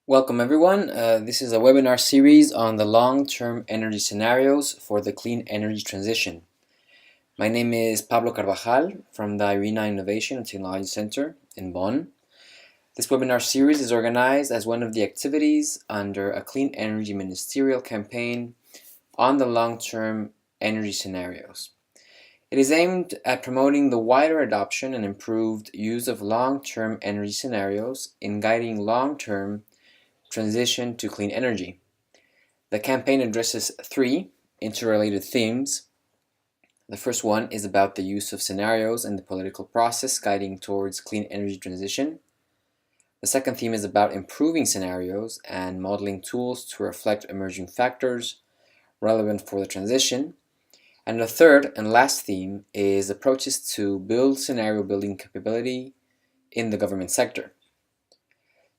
Welcome everyone. This is a webinar series on the long-term energy scenarios for the clean energy transition. My name is Pablo Carvajal from the IRENA Innovation and Technology Center in Bonn. This webinar series is organized as one of the activities under a clean energy ministerial campaign on the long-term energy scenarios. It is aimed at promoting the wider adoption and improved use of long-term energy scenarios in guiding long-term transition to clean energy. The campaign addresses three interrelated themes. The first one is about the use of scenarios and the political process guiding towards clean energy transition. The second theme is about improving scenarios and modeling tools to reflect emerging factors relevant for the transition. And the third and last theme is approaches to build scenario building capability in the government sector.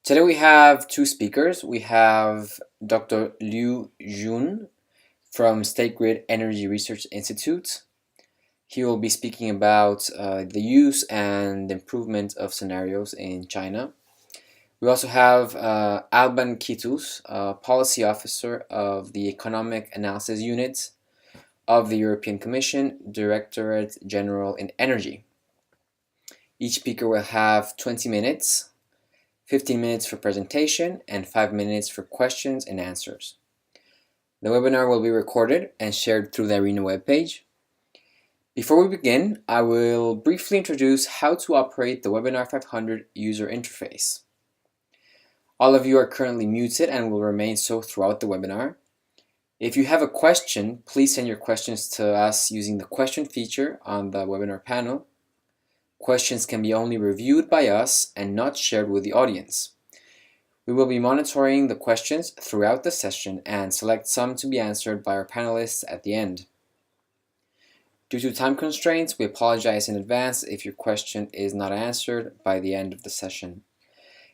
Today we have two speakers. We have Dr. Liu Jun from State Grid Energy Research Institute. He will be speaking about the use and improvement of scenarios in China. We also have Alban Kitous, Policy Officer of the Economic Analysis Unit of the European Commission, Directorate General in Energy. Each speaker will have 20 minutes. 15 minutes for presentation, and 5 minutes for questions and answers. The webinar will be recorded and shared through the IRENA webpage. Before we begin, I will briefly introduce how to operate the Webinar 500 user interface. All of you are currently muted and will remain so throughout the webinar. If you have a question, please send your questions to us using the question feature on the webinar panel. Questions can be only reviewed by us and not shared with the audience. We will be monitoring the questions throughout the session and select some to be answered by our panelists at the end. Due to time constraints, we apologize in advance if your question is not answered by the end of the session.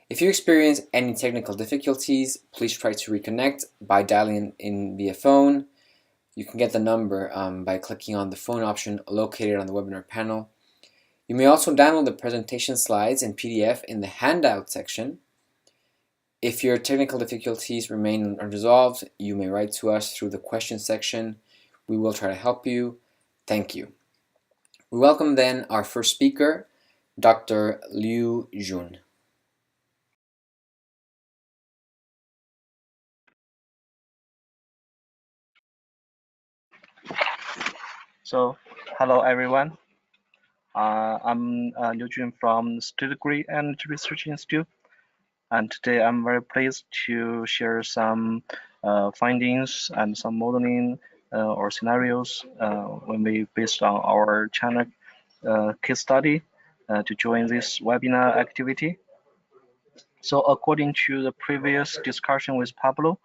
If you experience any technical difficulties, please try to reconnect by dialing in via phone. You can get the number by clicking on the phone option located on the webinar panel. You may also download the presentation slides in PDF in the handout section. If your technical difficulties remain unresolved, you may write to us through the question section. We will try to help you. Thank you. We welcome then our first speaker, Dr. Liu Jun. So, hello everyone. I'm Liu Jun from State Grid Energy Research Institute, and today I'm very pleased to share some findings and some modeling or scenarios when we based on our China case study to join this webinar activity. So, according to the previous discussion with Pablo,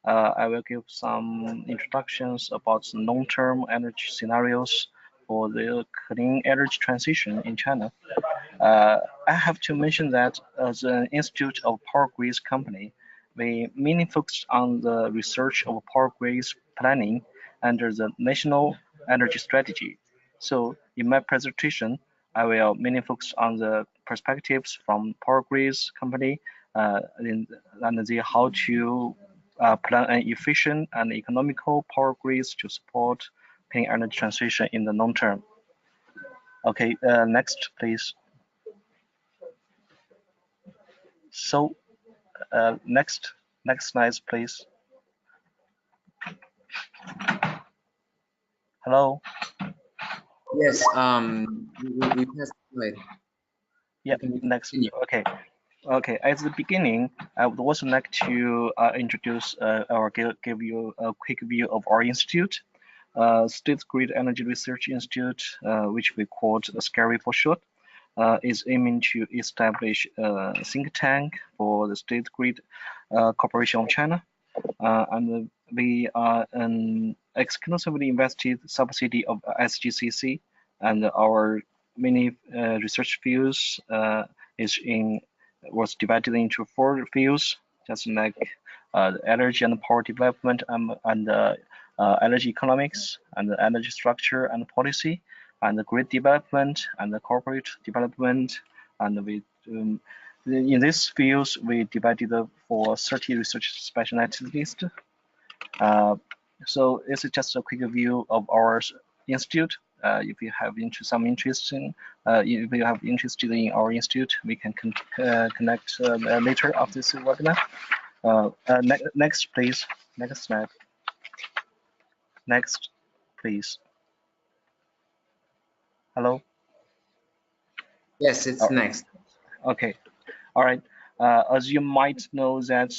I will give some introductions about long-term energy scenarios for the clean energy transition in China. I have to mention that as an Institute of Power Grids company, we mainly focus on the research of power grids planning under the National Energy Strategy. So in my presentation, I will mainly focus on the perspectives from power grids company and how to plan an efficient and economical power grids to support clean energy transition in the long term. Okay, next, please. So, next slide, please. Hello. Yes, we passed the slide. Yeah, next. Okay. At the beginning, I would also like to introduce or give you a quick view of our institute, State Grid Energy Research Institute, which we call SGERI for short, is aiming to establish a think tank for the State Grid Corporation of China, and we are an exclusively invested subsidy of SGCC, and our many research fields was divided into 4 fields, just like energy and power development and energy economics and energy structure and policy and the grid development and the corporate development, and we In these fields, we divided for 30 research specialists. So this is just a quick view of our institute. If you have some interest in, if you have interested in our institute, we can connect later after this webinar. Next, please. Next slide. Next, please. Hello. Yes, it's next. Okay. All right. As you might know that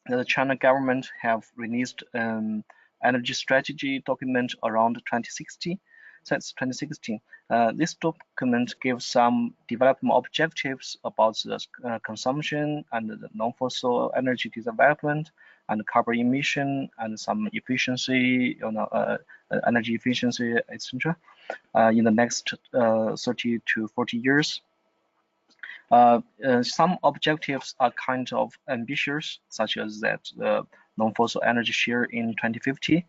the China government have released an energy strategy document around 2016. Since 2016, this document gives some development objectives about the consumption and the non-fossil energy development and carbon emission and some efficiency, energy efficiency, etc. In the next 30 to 40 years. Some objectives are kind of ambitious, such as that the non-fossil energy share in 2050.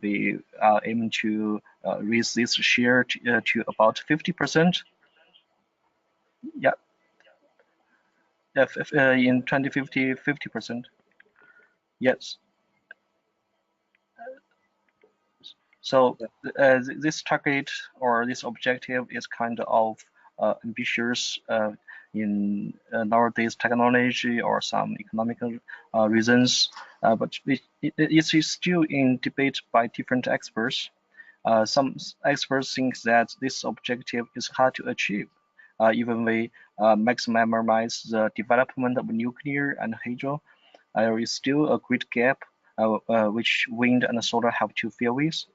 We are aiming to raise this share to about 50%. Yeah. In 2050, 50%. Yes. So this target or this objective is kind of ambitious in nowadays technology or some economical reasons, but it is still in debate by different experts. Some experts think that this objective is hard to achieve, even we maximize the development of nuclear and hydro. There is still a great gap which wind and solar have to fill with.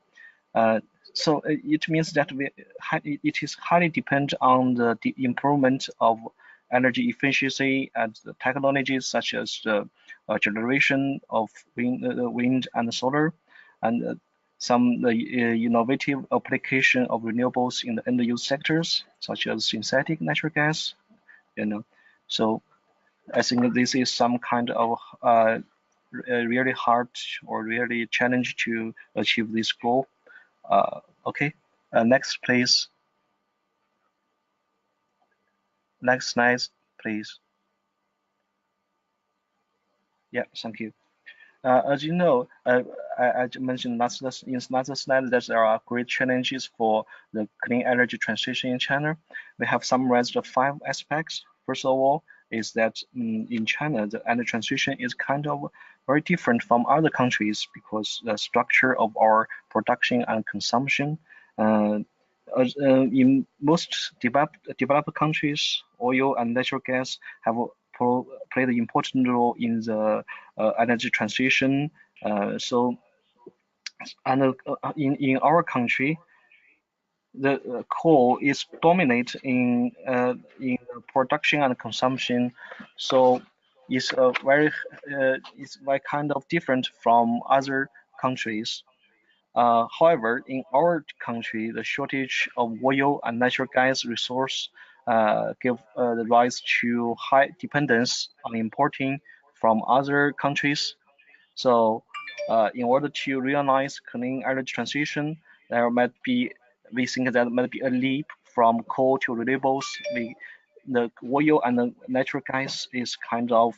So it means that it is highly dependent on the improvement of energy efficiency and the technologies such as the generation of wind and solar, and some innovative application of renewables in the end-use sectors such as synthetic natural gas. So I think this is some kind of really hard or really challenge to achieve this goal. Okay, next please. Next slide, please. Yeah, thank you. As you know, I mentioned in last slide that there are great challenges for the clean energy transition in China. We have summarized the 5 aspects. First of all, is that in China, the energy transition is kind of very different from other countries because the structure of our production and consumption. In most developed countries, oil and natural gas have played an important role in the energy transition. In our country, the coal is dominant in production and consumption, so it's very kind of different from other countries. However, in our country, the shortage of oil and natural gas resource give the rise to high dependence on importing from other countries. So, in order to realize clean energy transition, we think that might be a leap from coal to renewables. The oil and the natural gas is kind of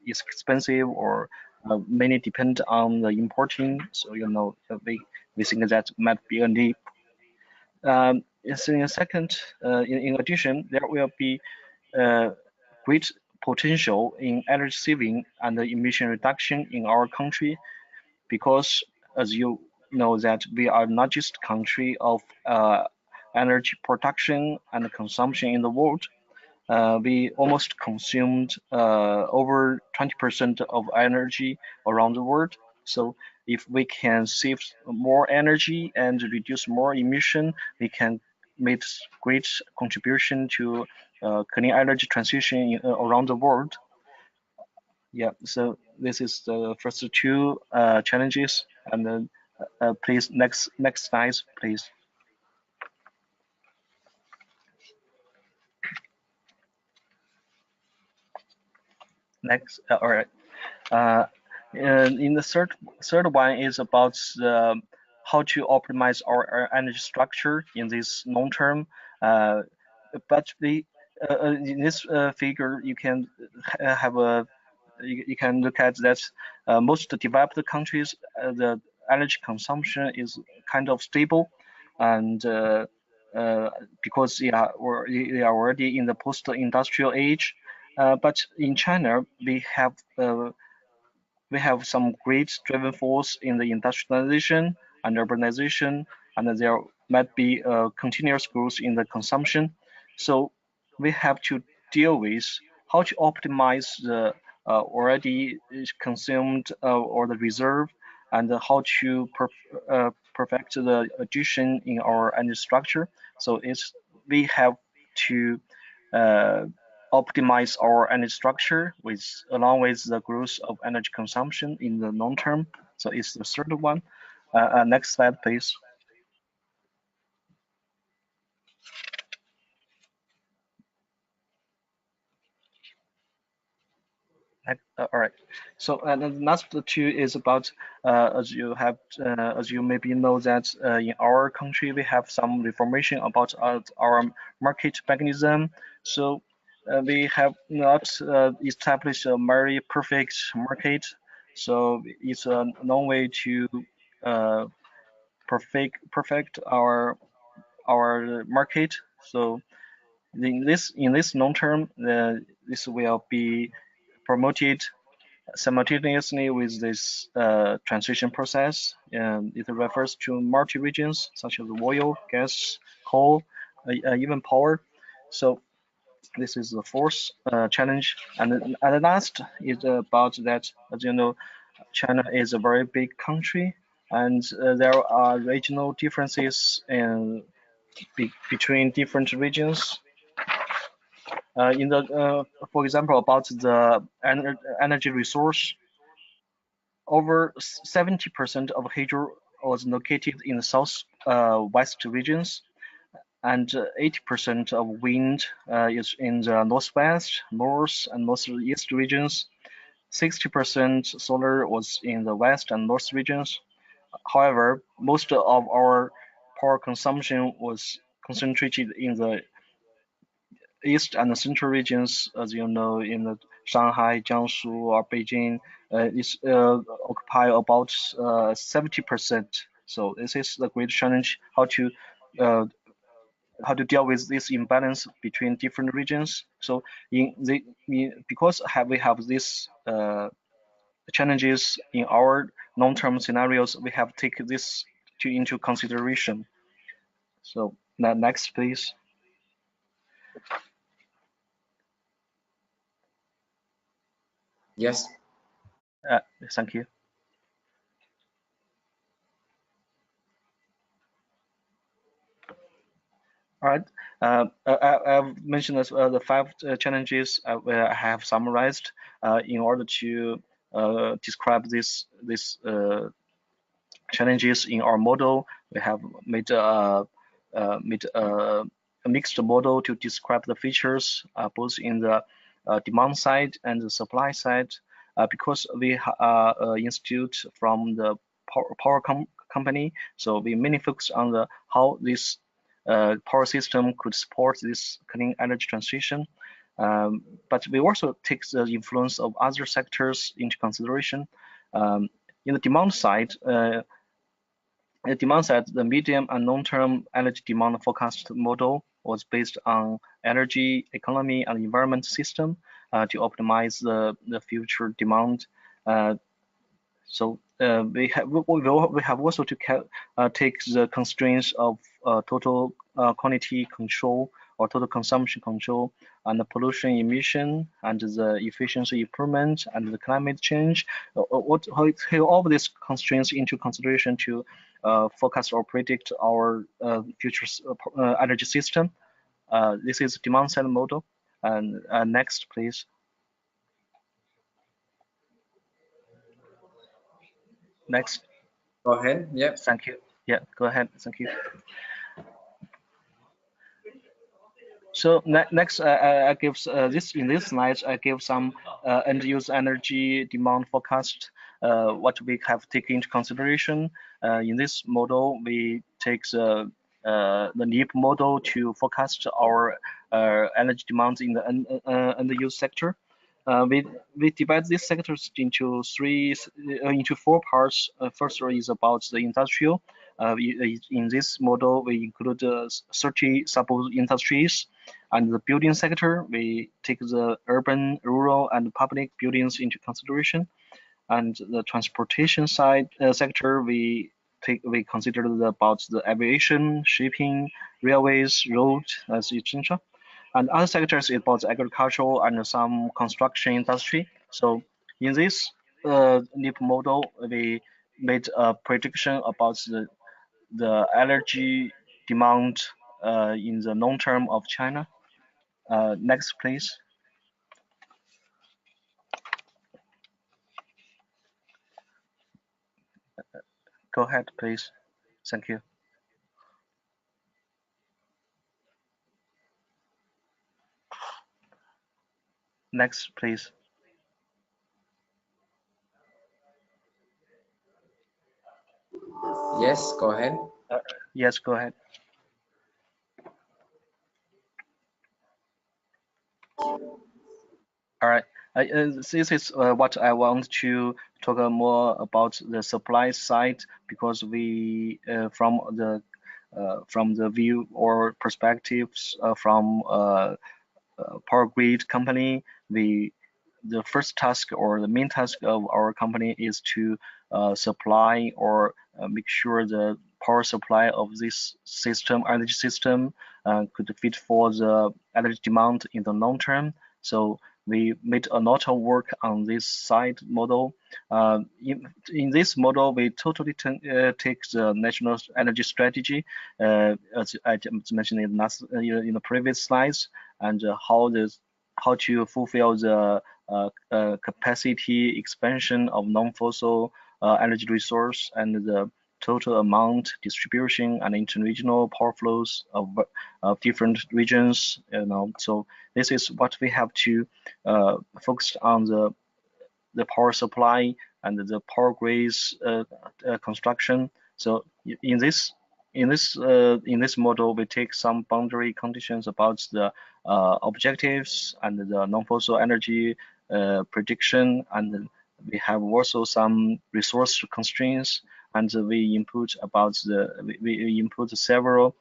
is expensive or many depend on the importing. So we think that might be a leap. In addition, there will be great potential in energy saving and emission reduction in our country, because as you know that we are not just country of energy production and consumption in the world. We almost consumed over 20% of energy around the world. So if we can save more energy and reduce more emission, we can make great contribution to clean energy transition around the world. Yeah, so this is the first 2 challenges, and then please next slide, please. Next, all right. In the third one is about how to optimize our energy structure in this long term. But in this figure, you can have a you can look at that most developed countries, the energy consumption is kind of stable, and because they are already in the post-industrial age. But in China, we have some great driving force in the industrialization and urbanization, and there might be a continuous growth in the consumption. So we have to deal with how to optimize the already consumed or the reserve, and how to perfect the addition in our energy structure. So we have to uh, optimize our energy structure along with the growth of energy consumption in the long term. So it's the third one. Next slide, please. All right. So the last two is about as you maybe know that in our country we have some reformation about our market mechanism. So we have not established a very perfect market. So it's a long way to uh, perfect our market. So in this long term, this will be promoted simultaneously with this transition process. And it refers to multi-regions such as oil, gas, coal, even power. So this is the fourth challenge. And the last is about that, as you know, China is a very big country, and there are regional differences between different regions. For example, about the energy resource, over 70% of hydro was located in the south west regions, and 80% of wind is in the northwest, north, and northeast regions. 60% solar was in the west and north regions. However, most of our power consumption was concentrated in the east and central regions, as you know, in the Shanghai, Jiangsu, or Beijing, is occupy about 70%. So this is the great challenge uh, how to deal with this imbalance between different regions. So because we have these challenges in our long-term scenarios, we have taken this into consideration. So next, please. Yes. Thank you. All right. I've mentioned the five challenges I have summarized in order to describe these challenges in our model. We have made a mixed model to describe the features both in the demand side and the supply side. Because we are an institute from the power company, so we mainly focus on the how this power system could support this clean energy transition. But we also take the influence of other sectors into consideration. In the demand side, the medium and long-term energy demand forecast model was based on energy, economy, and environment system to optimize the future demand. So we have also to take the constraints of total quantity control or total consumption control, and the pollution emission, and the efficiency improvement, and the climate change. Take all of these constraints into consideration to forecast or predict our future energy system. This is demand side model. And next, please. Next. Go ahead. Yep. Thank you. Yeah, go ahead. Thank you. So next, I give in this slide, I give some end user energy demand forecast. What we have taken into consideration in this model, we take the the NEP model to forecast our energy demand in the end use sector. We divide these sectors into four parts. First is about the industrial. In this model, we include 30 sub-industries, and the building sector, we take the urban, rural, and public buildings into consideration. And the transportation side sector, we consider about the aviation, shipping, railways, road, etc. And other sectors is about agricultural and some construction industry. So in this NEP model, we made a prediction about the energy demand in the long term of China. Next, please. Go ahead, please. Thank you. Next, please. Yes, go ahead. Yes, go ahead. All right. This is what I want to talk more about the supply side, because we from the view or perspectives from power grid company, the first task or the main task of our company is to supply or make sure the power supply of this system, energy system, could fit for the energy demand in the long term. So we made a lot of work on this side model. In this model, we totally take the national energy strategy, as I mentioned in the previous slides, and how to fulfill the capacity expansion of non-fossil energy resource and the total amount, distribution, and interregional power flows of different regions. So this is what we have to focus on the power supply and the power grids construction. So in this model, we take some boundary conditions about the objectives and the non-fossil energy prediction, and we have also some resource constraints, and we input several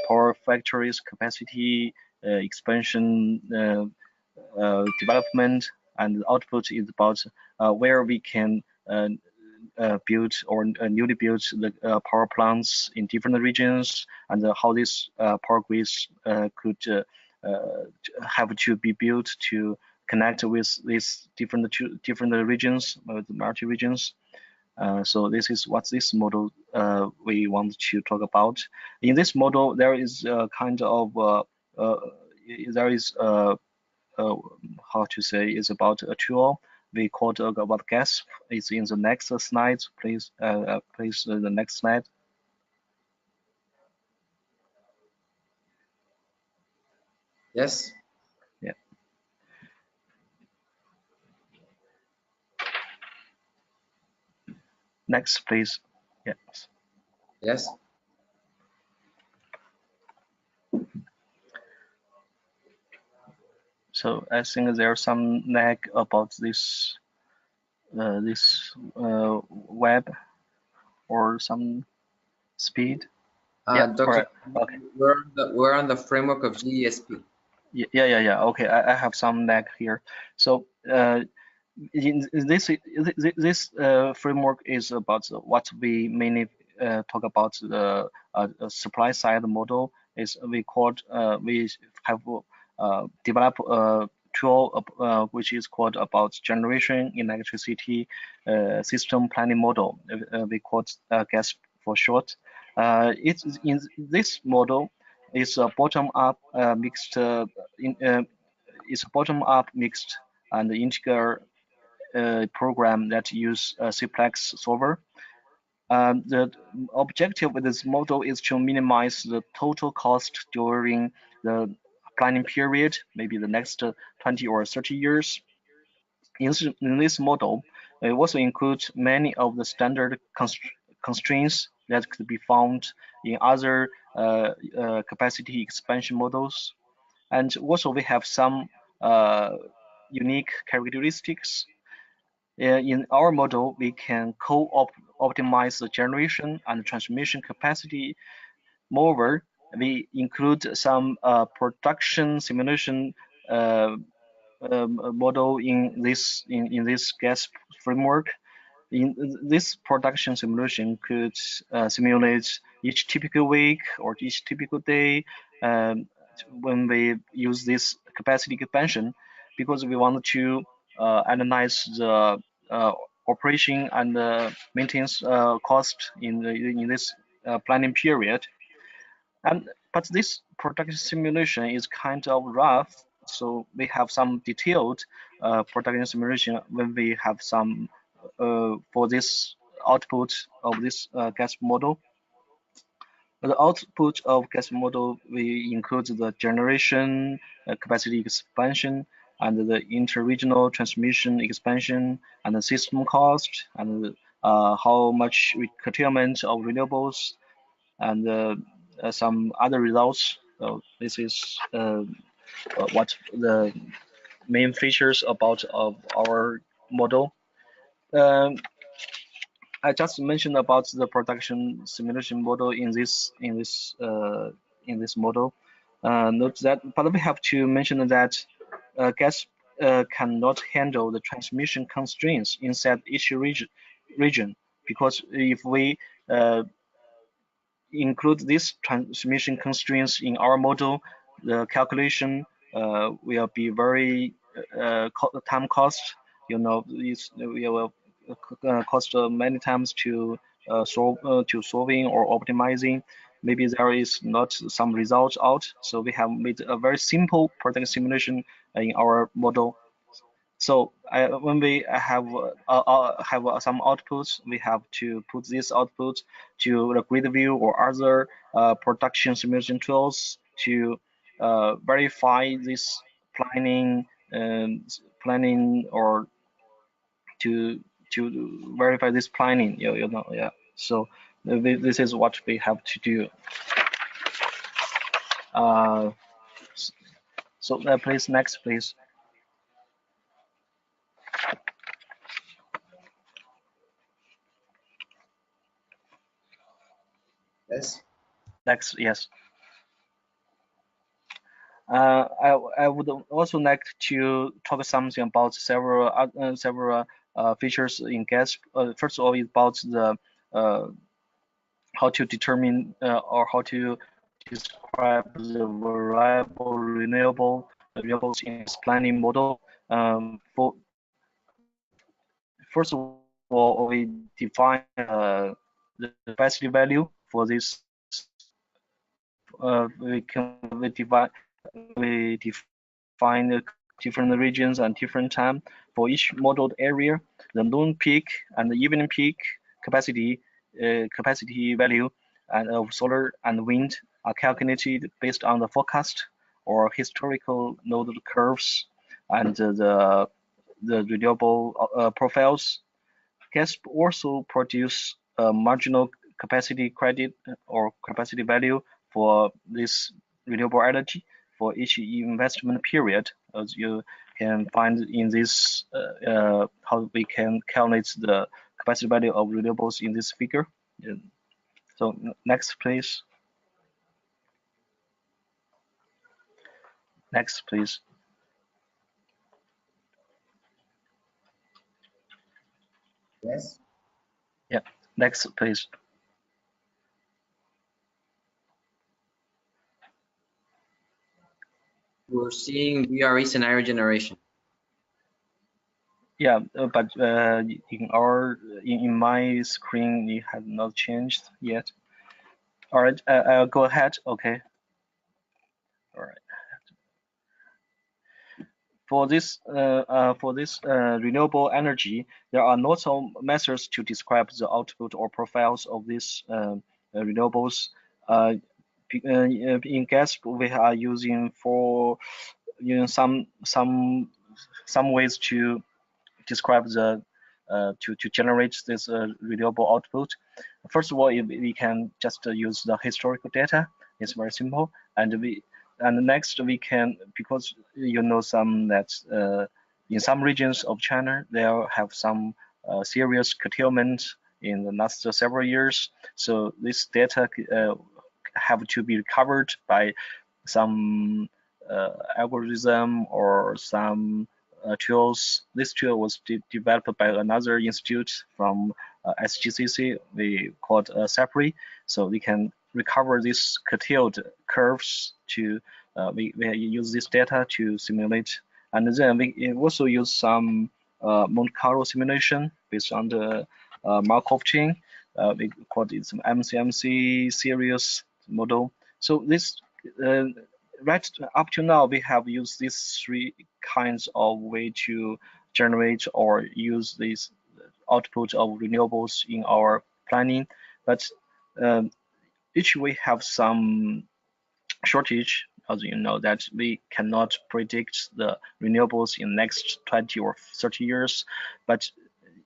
power factories capacity expansion development, and the output is about where we can build or newly built the power plants in different regions, and how these power grids could have to be built to connect with these different regions, multi regions. So this is what this model we want to talk about. In this model, there is a kind of how to say, is about a tool we called about gas. It's in the next slide, please. Please, the next slide. Yes. Yeah. Next, please. Yes. Yes. So I think there's some lag about this web or some speed. Yeah. Dr. Okay. We're on the framework of GESP. Yeah. Okay, I have some lag here. So in this framework is about what we mainly talk about the supply side model. Is we have developed a tool which is called about generation electricity system planning model. We call it GAS for short. It's in this model is a bottom-up mixed it's a bottom-up mixed and integer program that use Cplex solver. The objective with this model is to minimize the total cost during the planning period, maybe the next 20 or 30 years. In this model, it also includes many of the standard constraints that could be found in other capacity expansion models. And also we have some unique characteristics. In our model, we can co-optimize the generation and transmission capacity. Moreover, we include some production simulation model in this gas framework. In this production simulation could simulate each typical week or each typical day when we use this capacity expansion, because we want to analyze the operation and maintenance cost in this planning period. But this production simulation is kind of rough, so we have some detailed production simulation when we have some for this output of this gas model. The output of gas model we include the generation capacity expansion and the interregional transmission expansion and the system cost and how much curtailment of renewables and some other results. So this is what the main features about of our model. I just mentioned about the production simulation model in this model. Note that, but we have to mention that gas cannot handle the transmission constraints inside each region, because if we include these transmission constraints in our model, the calculation will be very time cost. You know, this will cost many times to solving or optimizing. Maybe there is not some results out, so we have made a very simple product simulation in our model. So when we have some outputs, we have to put this output to the grid view or other production simulation tools to verify this planning or to verify this planning. You know, yeah. So this is what we have to do. So please next, please. Yes. Next, yes. I would also like to talk something about several features in gas. First of all, is about the how to determine or how to describe the variable renewable renewables in its planning model. For first of all, we define the capacity value for this. We define the different regions and different time for each modeled area. The noon peak and the evening peak capacity value and of solar and wind are calculated based on the forecast or historical load curves and the renewable profiles. Gas also produce a marginal capacity credit or capacity value for this renewable energy for each investment period, as you can find in this how we can calculate the capacity value of renewables in this figure. So next, please. Next, please. Yes. Yeah. Next, please. We're seeing VRE scenario generation. Yeah, but in my screen it has not changed yet. All right, I'll go ahead. Okay. All right. For this renewable energy, there are lots of methods to describe the output or profiles of these renewables. In gas, we are using some ways to describe the to generate this renewable output. First of all, we can just use the historical data. It's very simple, and next we can, because you know some that in some regions of China there have some serious curtailment in the last several years. So this data have to be recovered by some algorithm or some tools. This tool was developed by another institute from SGCC. We called SGERI. So we can recover these curtailed curves to we use this data to simulate, and then we also use some Monte Carlo simulation based on the Markov chain. We call it some MCMC series model. So this uh, right up to now we have used these three kinds of way to generate or use this output of renewables in our planning, but um, each we have some shortage, as you know, that we cannot predict the renewables in next 20 or 30 years. But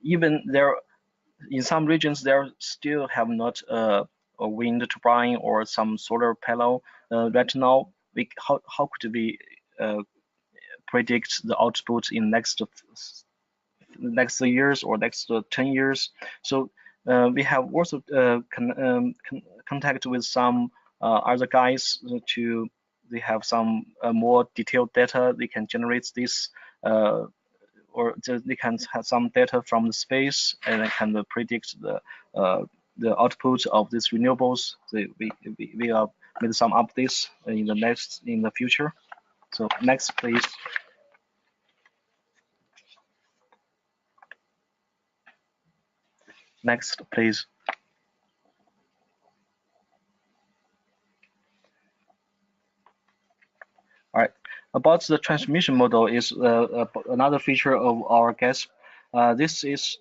even there, in some regions, there still have not a wind turbine or some solar panel. Right now, how could we predict the output in next years or next 10 years? So we have also contact with some other guys to they have some more detailed data. They can generate this or they can have some data from the space and they can predict the output of these renewables. We are made some updates in the future. So next, please. Next, please. All right. About the transmission model is another feature of our gas. This is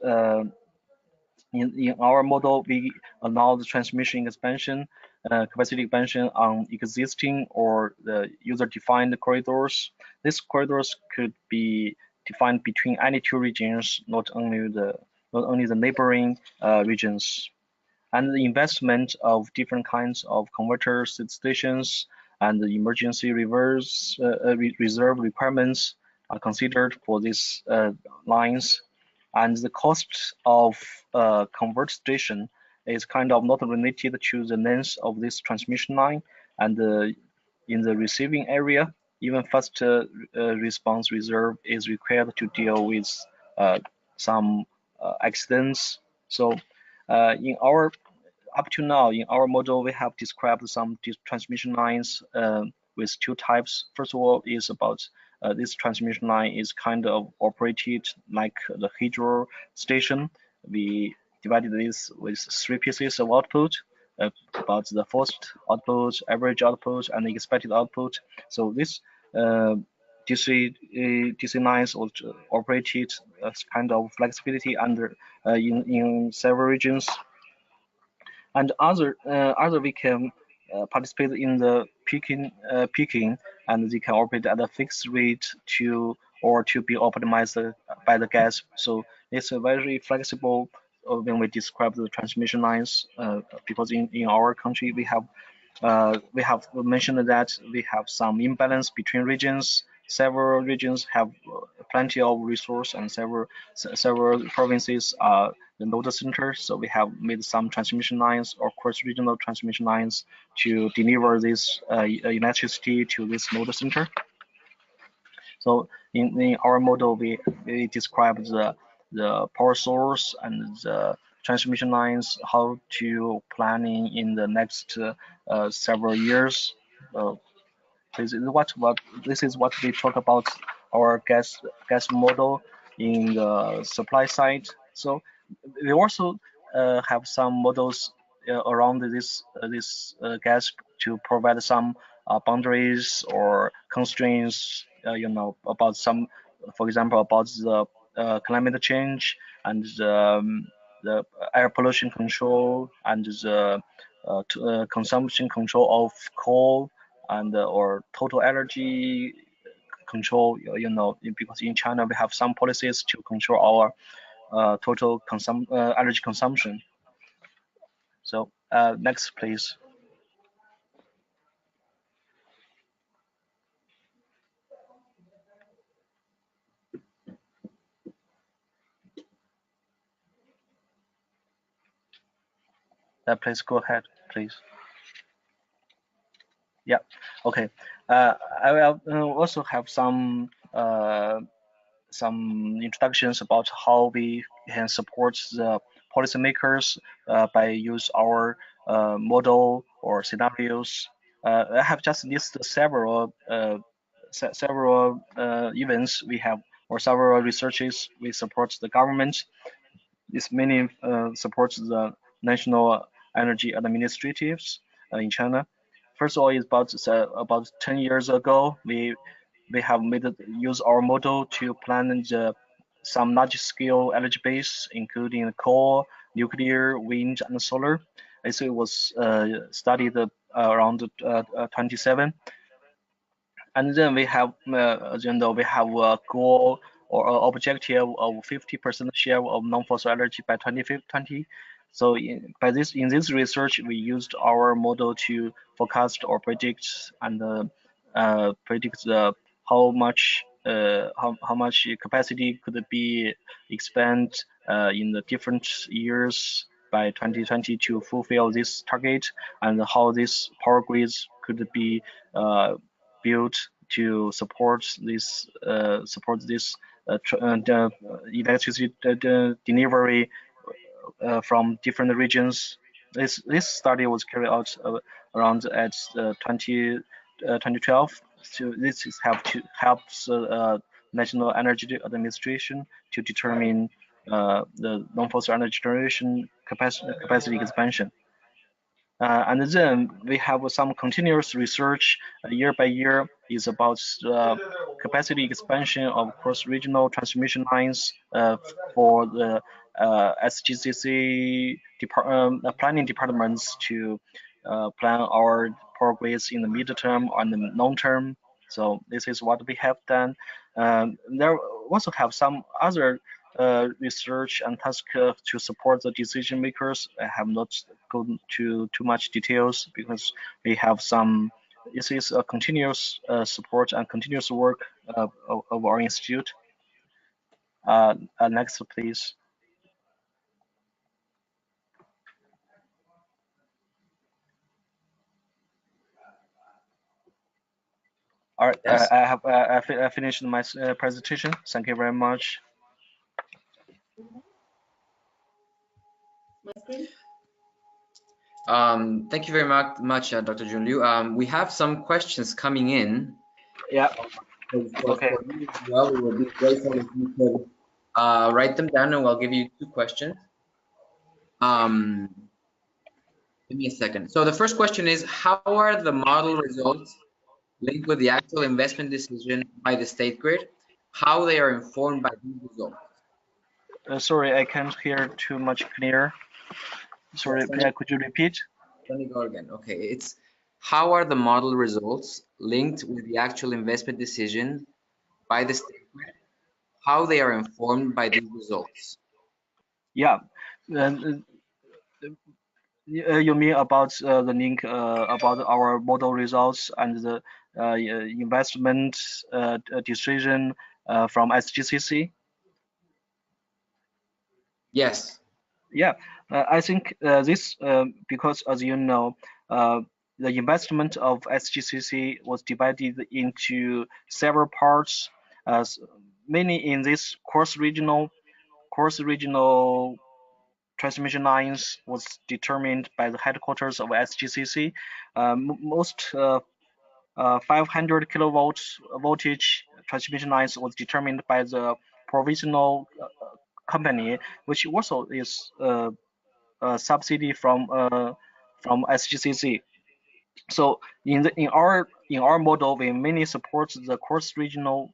in our model, we allow the transmission expansion, capacity expansion on existing or the user-defined corridors. These corridors could be defined between any two regions, not only the neighboring regions. And the investment of different kinds of converter stations and the emergency reserve requirements are considered for these lines, and the cost of convert station is kind of not related to the length of this transmission line, and in the receiving area, even faster response reserve is required to deal with some accidents. So in our up to now, in our model, we have described some transmission lines with two types. First of all, is about this transmission line is kind of operated like the hydro station. We divided this with three pieces of output about the first output, average output, and the expected output. So this DC lines operated as kind of flexibility under in several regions, and other we can participate in the peaking, and they can operate at a fixed rate to be optimized by the gas. So it's a very flexible when we describe the transmission lines, because in our country we have mentioned that we have some imbalance between regions. Several regions have plenty of resource, and several provinces are the node center. So we have made some transmission lines or cross-regional transmission lines to deliver this electricity to this node center. So in our model, we describe the power source and the transmission lines, how to planning in the next several years. This is what we talk about our gas model in the supply side. So we also have some models around this gas to provide some boundaries or constraints. About some, for example, about the climate change and the air pollution control and the consumption control of coal and or total energy control. Because in China we have some policies to control our total energy consumption. So next, please. Please go ahead, please. Yeah. Okay. I will also have some introductions about how we can support the policymakers by use our model or scenarios. I have just listed several events we have or several researches we support the government. This mainly supports the national energy administratives in China. First of all, is about 10 years ago, we have made use our model to plan some large-scale energy base, including coal, nuclear, wind, and solar. It was studied around 27. And then we have, as you know, we have a goal or objective of 50% share of non-fossil energy by 2020. So in this research, we used our model to forecast or predict and predict how much capacity could be expanded in the different years by 2020 to fulfill this target, and how this power grids could be built to support this the electricity delivery from different regions. This study was carried out around at 2012. So this is helps National Energy Administration to determine the non-fossil energy generation capacity expansion. And then we have some continuous research year by year is about capacity expansion of cross-regional transmission lines for the SGCC planning departments to plan our power grids in the mid-term and the long-term. So this is what we have done. There also have some other research and task to support the decision makers. I have not gone to too much details because we have some. This is a continuous support and continuous work of our institute. Next, please. All right, Yes. I finished my presentation. Thank you very much. Thank you very much, Dr. Junliu. We have some questions coming in. Yeah. Okay. For you as well, we will be grateful if you could write them down, and we'll give you 2 questions. Give me a second. So the first question is, how are the model results linked with the actual investment decision by the state grid? How they are informed by these results? Sorry, I can't hear too much clear. Sorry, could you repeat? Let me go again. Okay, it's how are the model results linked with the actual investment decision by the state grid? How they are informed by these results? Yeah. You mean about the link about our model results and the investment decision from SGCC? Yes. Yeah, I think this because as you know, the investment of SGCC was divided into several parts, mainly in this cross-regional transmission lines was determined by the headquarters of SGCC. Most 500 kilovolts voltage transmission lines was determined by the provisional company, which also is a subsidy from SGCC. So in our model, we mainly support the cross-regional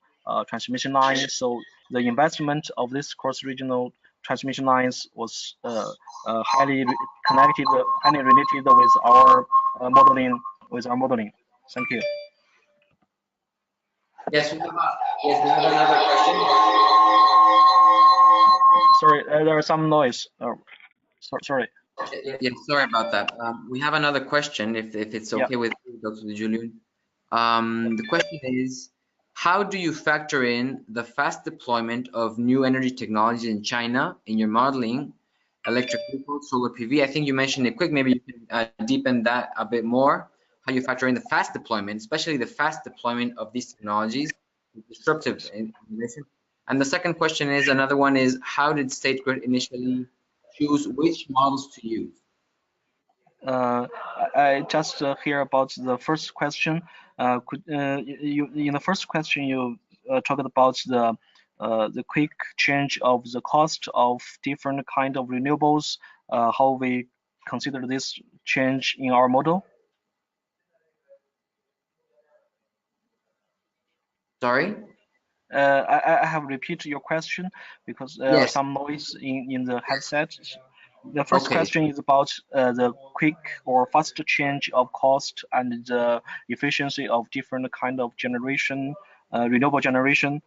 transmission lines. So the investment of this cross-regional transmission lines was highly connected, highly related with our modeling. Thank you. Yes, we have another question. Sorry, there is some noise. Sorry. Yeah, sorry about that. We have another question, if it's okay with you, Dr. Julian. The question is, how do you factor in the fast deployment of new energy technologies in China in your modeling, electric vehicles, solar PV. I think you mentioned it quick. Maybe you can deepen that a bit more. How you factor in the fast deployment, especially the fast deployment of these technologies, disruptive innovation. And the second question is, another one is, how did State Grid initially choose which models to use? I just hear about the first question. You in the first question you talked about the quick change of the cost of different kind of renewables. How we consider this change in our model? Sorry? I have repeated your question because there are Yes. some noise in the headset. The first Okay. question is about the quick or fast change of cost and the efficiency of different kind of generation, renewable generation.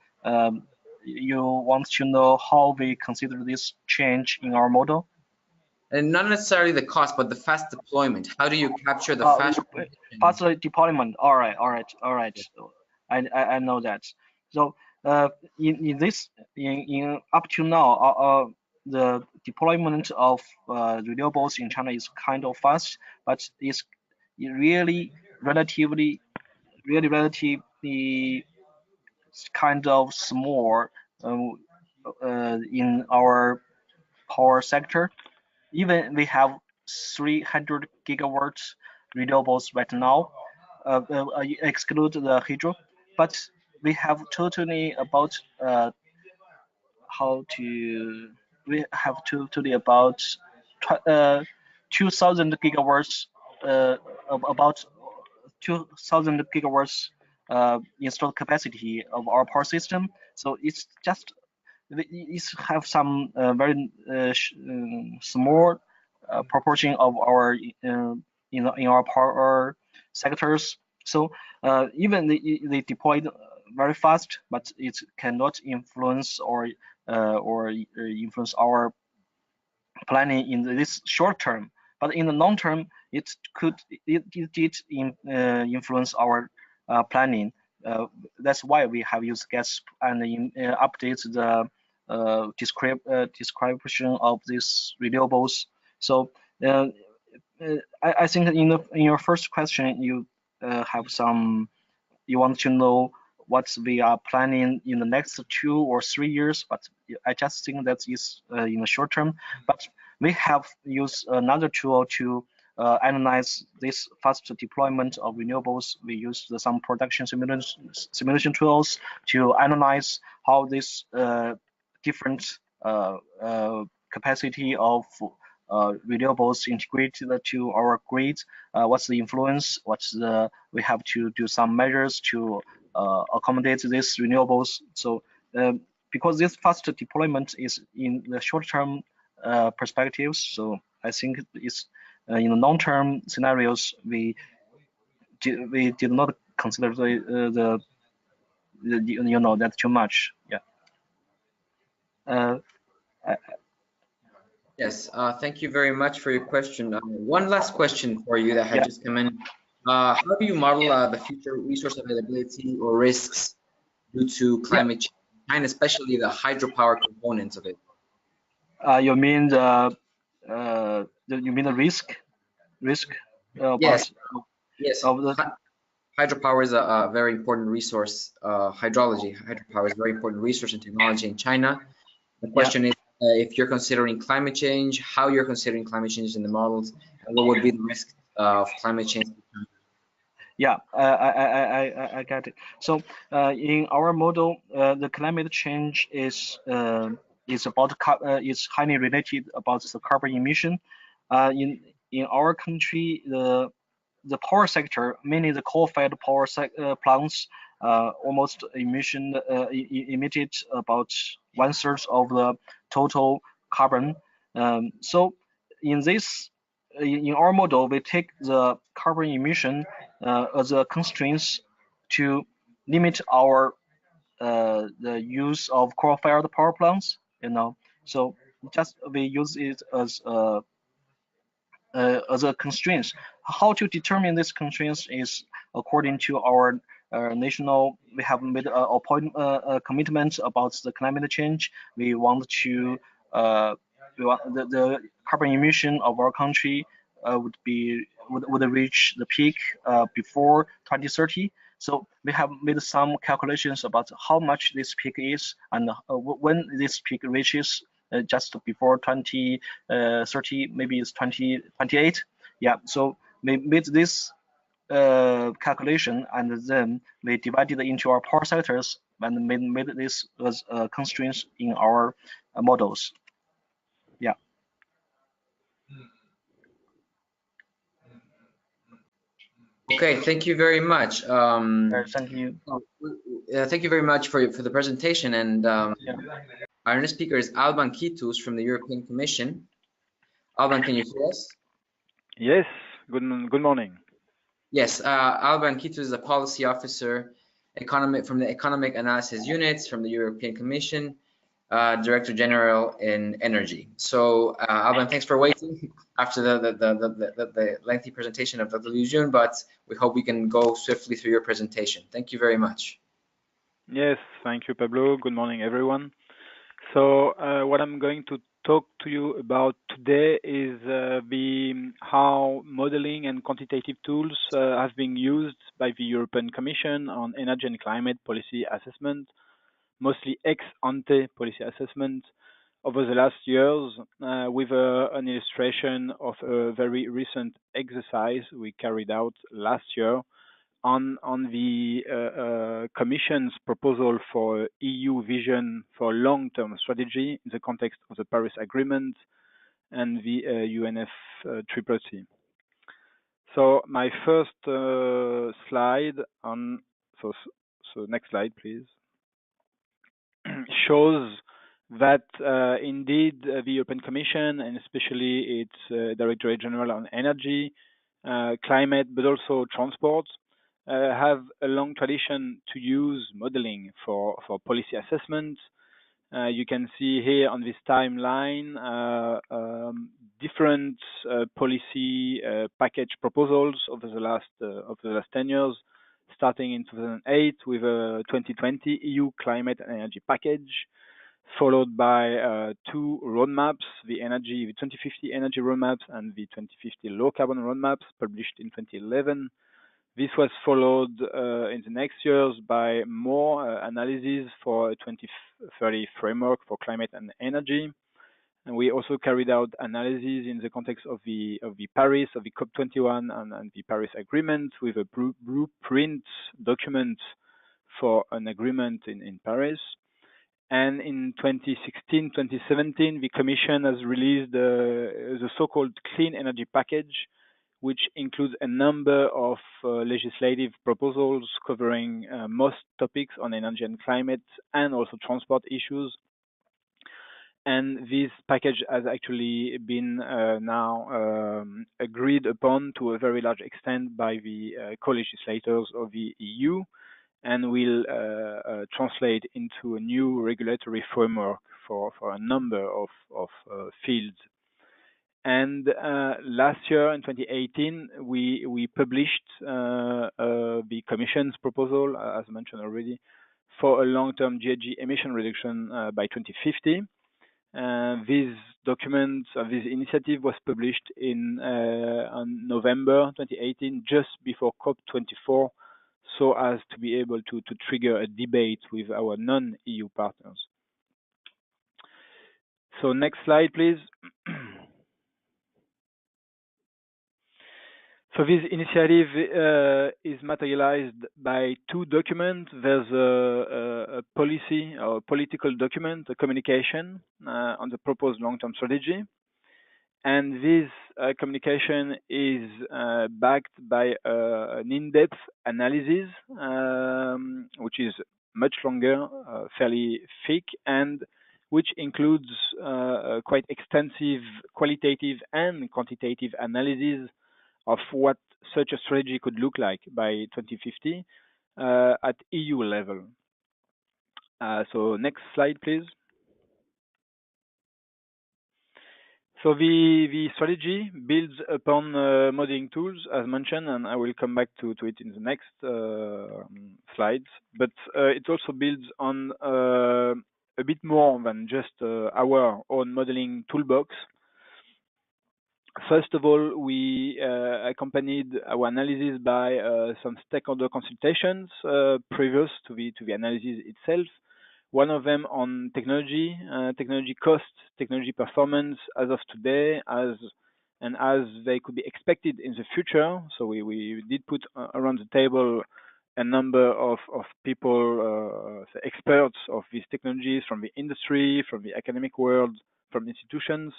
You want to know how we consider this change in our model? And not necessarily the cost, but the fast deployment. How do you capture the fast transition? Fast deployment. All right, all right, all right. I know that. So in this in up to now, the deployment of renewables in China is kind of fast, but it's really relatively kind of small um, in our power sector. Even we have 300 gigawatts renewables right now, exclude the hydro, but we have totally about how to we have totally about 2,000 gigawatts, about 2,000 gigawatts installed capacity of our power system. So it's just it have some very small proportion of our in our power sectors. So even they deployed very fast, but it cannot influence or influence our planning in this short term. But in the long term, it did influence our planning. That's why we have used gas and update the description of these renewables. So I think in your first question you have some you want to know what we are planning in the next 2 or 3 years, but I just think that is in the short term. But we have used another tool to analyze this fast deployment of renewables. We use some production simulation tools to analyze how this different capacity of renewables integrated to our grid. What's the influence? We have to do some measures to accommodate these renewables. So because this fast deployment is in the short-term perspectives, so I think it's in the long-term scenarios we did not consider that too much. Yeah. Yes, thank you very much for your question. One last question for you that had Yeah. just come in. How do you model the future resource availability or risks due to Yeah. climate change, and especially the hydropower components of it? You mean you mean the risk Yes, about yes. of the Hydropower is a very important resource. Hydropower is a very important resource and technology in China. The yeah. question is if you're considering climate change, how you're considering climate change in the models, and what would be the risk of climate change. Yeah, I get it. So in our model, the climate change is about is highly related about the carbon emission. In our country, the power sector, mainly the coal-fired power plants, almost emitted about 1/3 of the total carbon. So in this, in our model, we take the carbon emission as a constraints to limit our the use of coal-fired power plants. So just we use it as a constraints. How to determine these constraints is according to our national. We have made a commitment about the climate change. We want to the carbon emission of our country would reach the peak before 2030. So we have made some calculations about how much this peak is and when this peak reaches just before 2030, maybe it's 2028. Yeah, so we made this calculation and then we divided into our power sectors and made this as constraints in our models. Yeah. Okay, thank you very much. Thank you. Thank you very much for the presentation. And Yeah. our next speaker is Alban Kitous from the European Commission. Alban, can you hear us? Yes. Good morning. Yes, Alban Kitous is a policy officer, from the Economic Analysis Units from the European Commission, Director General in Energy. So, Alban, thanks for waiting after the lengthy presentation of Dr. Liu Jun, but we hope we can go swiftly through your presentation. Thank you very much. Yes, thank you, Pablo. Good morning, everyone. So, what I'm going to talk to you about today is how modeling and quantitative tools have been used by the European Commission on energy and climate policy assessment, mostly ex-ante policy assessment over the last years, with an illustration of a very recent exercise we carried out last year on the Commission's proposal for EU vision for long-term strategy in the context of the Paris Agreement and the UNFCCC. So my first slide so next slide, please, shows that indeed the European Commission and especially its Directorate General on Energy, Climate, but also Transport, have a long tradition to use modeling for policy assessment. You can see here on this timeline different policy package proposals over the last 10 years, starting in 2008 with a 2020 EU climate and energy package, followed by two roadmaps, the 2050 energy roadmaps and the 2050 low carbon roadmaps, published in 2011. This was followed in the next years by more analyses for a 2030 framework for climate and energy. And we also carried out analyses in the context of the Paris, of the COP21 and the Paris Agreement, with a blueprint document for an agreement in Paris. And in 2016, 2017, the Commission has released the so-called Clean Energy Package, which includes a number of legislative proposals covering most topics on energy and climate and also transport issues. And this package has actually been now agreed upon to a very large extent by the co-legislators of the EU, and will translate into a new regulatory framework for a number of fields. And last year, in 2018, we published the Commission's proposal, as mentioned already, for a long-term GHG emission reduction by 2050. This document, this initiative, was published on November 2018, just before COP24, so as to be able to trigger a debate with our non-EU partners. So next slide, please. So this initiative is materialized by two documents. There's a policy or political document, a communication on the proposed long-term strategy. And this communication is backed by an in-depth analysis, which is much longer, fairly thick, and which includes quite extensive qualitative and quantitative analysis of what such a strategy could look like by 2050 at EU level. So next slide, please. So the strategy builds upon modeling tools, as mentioned, and I will come back to it in the next slides. But it also builds on a bit more than just our own modeling toolbox. First of all, we accompanied our analysis by some stakeholder consultations previous to the analysis itself. One of them on technology, technology costs, technology performance as of today, as they could be expected in the future. So we did put around the table a number of people, experts of these technologies from the industry, from the academic world, from institutions.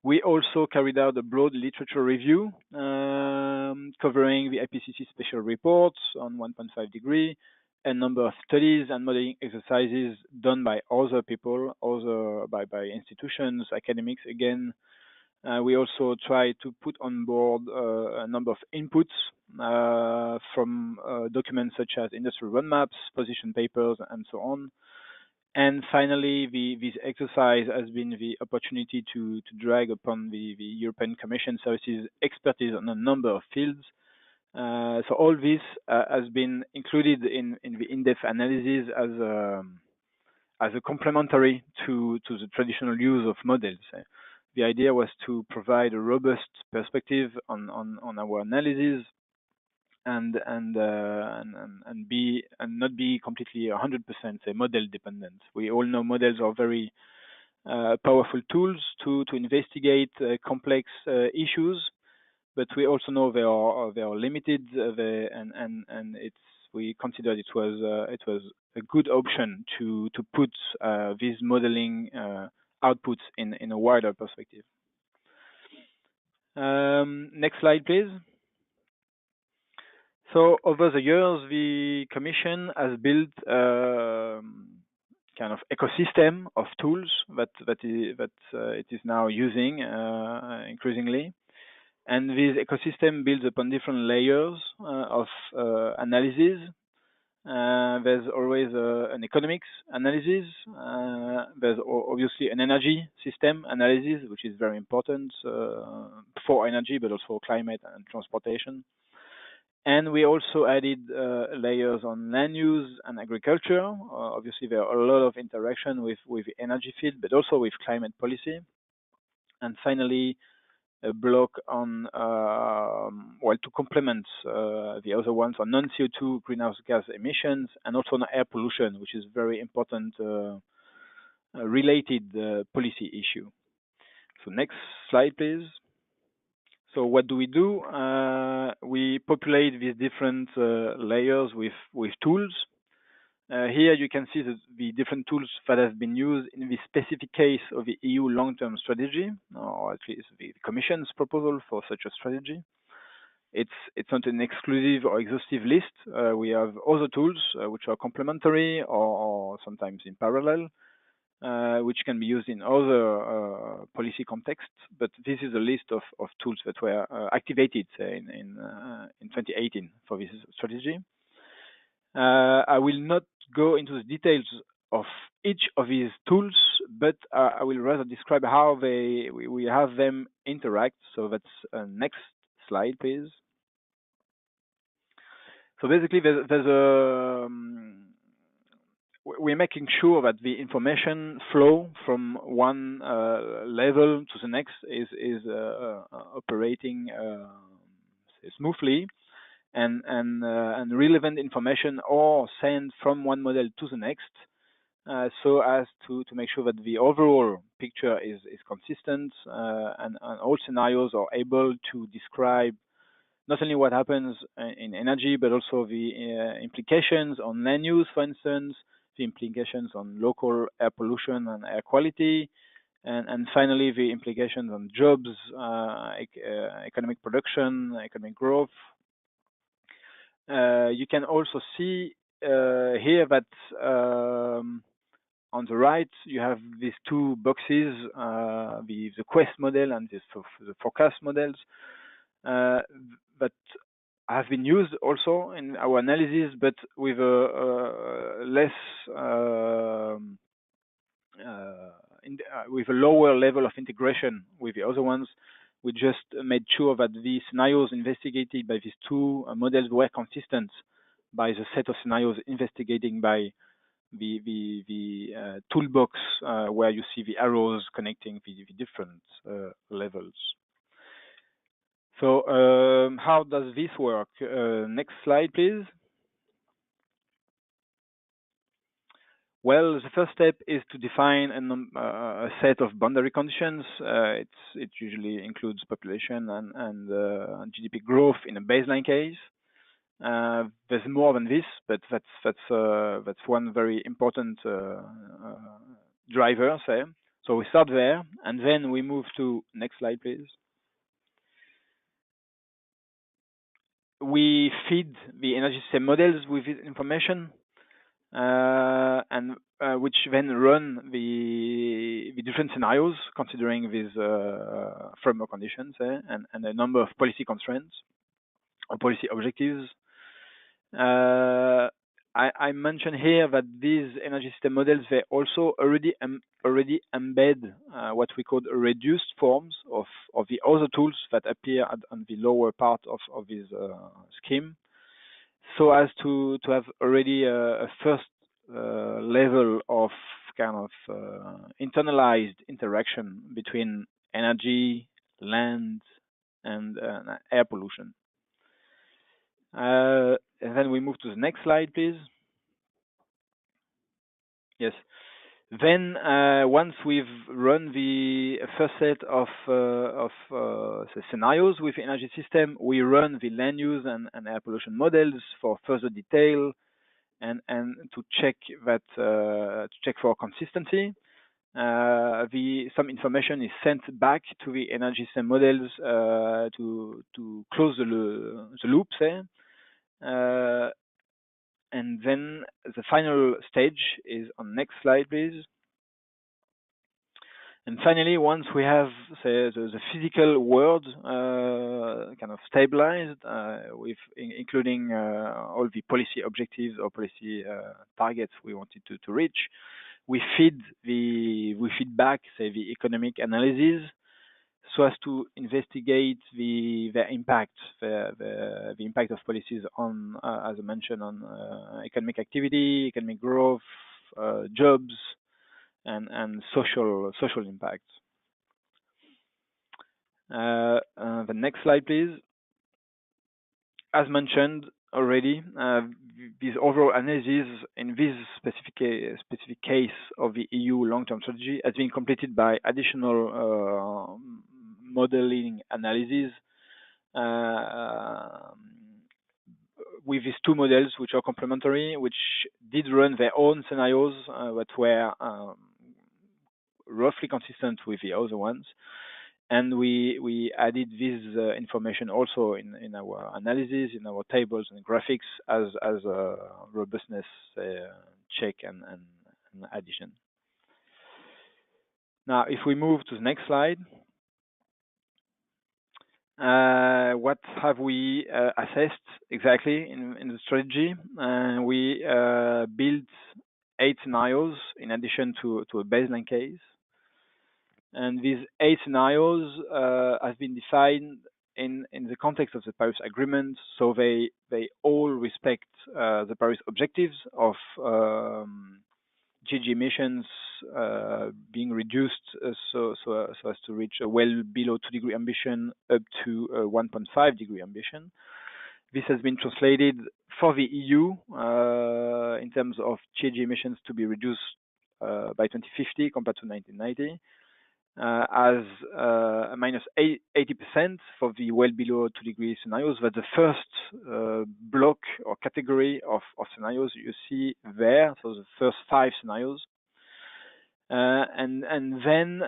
We also carried out a broad literature review covering the IPCC special reports on 1.5 degree, a number of studies and modeling exercises done by other people, by institutions, academics again. We also try to put on board a number of inputs from documents such as industry roadmaps, position papers, and so on. And finally, this exercise has been the opportunity to drag upon the European Commission services expertise on a number of fields. So all this has been included in the in-depth analysis as a complementary to the traditional use of models. The idea was to provide a robust perspective on our analysis and not be completely 100% model dependent. We all know models are very powerful tools to investigate complex issues, but we also know they are limited. We considered it was a good option to put these modeling outputs in a wider perspective. Next slide, please. So over the years, the Commission has built kind of ecosystem of tools that it is now using increasingly, and this ecosystem builds upon different layers of analysis. There's always an economics analysis. There's obviously an energy system analysis, which is very important for energy, but also climate and transportation. And we also added layers on land use and agriculture. Obviously, there are a lot of interaction with the energy field, but also with climate policy. And finally, a block on, to complement the other ones on non-CO2 greenhouse gas emissions and also on air pollution, which is very important related policy issue. So next slide, please. So what do? We populate these different layers with tools. Here you can see the different tools that have been used in the specific case of the EU long-term strategy, or at least the Commission's proposal for such a strategy. It's not an exclusive or exhaustive list. We have other tools which are complementary or sometimes in parallel, which can be used in other policy contexts. But this is a list of tools that were activated in 2018 for this strategy. I will not go into the details of each of these tools, but I will rather describe how we have them interact. So that's next slide, please. So basically, we're making sure that the information flow from one level to the next is operating smoothly, and relevant information are sent from one model to the next, so as to make sure that the overall picture is consistent, and all scenarios are able to describe not only what happens in energy, but also the implications on land use, for instance, the implications on local air pollution and air quality, and finally the implications on jobs, economic production, economic growth. You can also see here that on the right you have these two boxes, the Quest model and the forecast models that have been used also in our analysis, but with a lower level of integration with the other ones. We just made sure that the scenarios investigated by these two models were consistent by the set of scenarios investigated by the toolbox where you see the arrows connecting the different levels. So how does this work? Next slide, please. Well, the first step is to define a set of boundary conditions. It usually includes population and GDP growth in a baseline case. There's more than this, but that's one very important driver. Say. So we start there, and then we move to next slide, please. We feed the energy system models with this information. And which then run the different scenarios considering these framework conditions and a number of policy constraints or policy objectives. I mentioned here that these energy system models, they also already embed what we call reduced forms of the other tools that appear on the lower part of this scheme, so as to have already a first level of kind of internalized interaction between energy, land, and air pollution. And then we move to the next slide, please. Yes. Then once we've run the first set of scenarios with the energy system, we run the land use and air pollution models for further detail and to check that to check for consistency. Some information is sent back to the energy system models to close the loop there. And then the final stage is on next slide, please. And finally, once we have the physical world kind of stabilized, with including all the policy objectives or policy targets we wanted to reach, we feed back, say, the economic analysis, so as to investigate the impact, the impact of policies on, as I mentioned, on economic activity, economic growth, jobs, and social impact. The next slide, please. As mentioned already, this overall analysis in this specific case of the EU long-term strategy has been completed by additional modeling analysis with these two models, which are complementary, which did run their own scenarios, but were roughly consistent with the other ones. And we added this information also in our analysis, in our tables and graphics as a robustness check and addition. Now, if we move to the next slide, what have we assessed exactly in the strategy? We built 8 scenarios in addition to a baseline case. And these 8 scenarios have been defined in the context of the Paris Agreement, so they all respect the Paris objectives of GHG emissions being reduced so as to reach a well below 2-degree ambition up to a 1.5-degree ambition. This has been translated for the EU in terms of GHG emissions to be reduced by 2050 compared to 1990. As a minus 80% for the well below 2-degree scenarios. That's the first block or category of scenarios you see there. So the first 5 scenarios, and then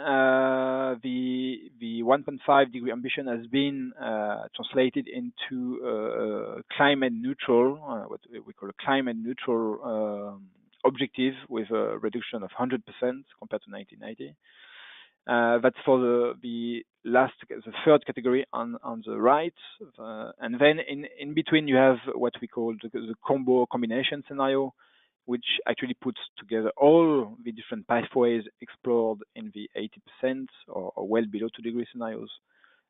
the 1.5-degree ambition has been translated into climate neutral, what we call a climate neutral objective with a reduction of 100% compared to 1990. That's for the third category on the right, and then in between you have what we call the combination scenario, which actually puts together all the different pathways explored in the 80% or well below 2-degree scenarios,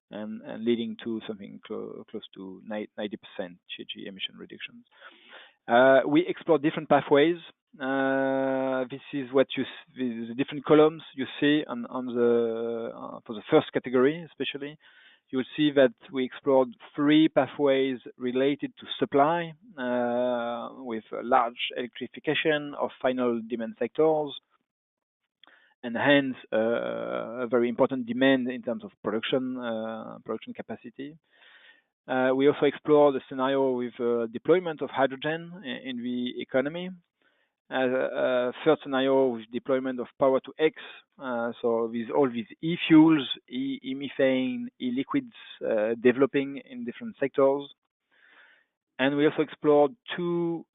and leading to something close to 90% GHG emission reductions. We explore different pathways This is what the different columns you see on the for the first category, especially. You'll see that we explored 3 pathways related to supply, with large electrification of final demand sectors, and hence a very important demand in terms of production capacity. We also explored the scenario with deployment of hydrogen in the economy. Third scenario with deployment of power to X, so with all these e-fuels, e-methane, e-liquids developing in different sectors. And we also explored 2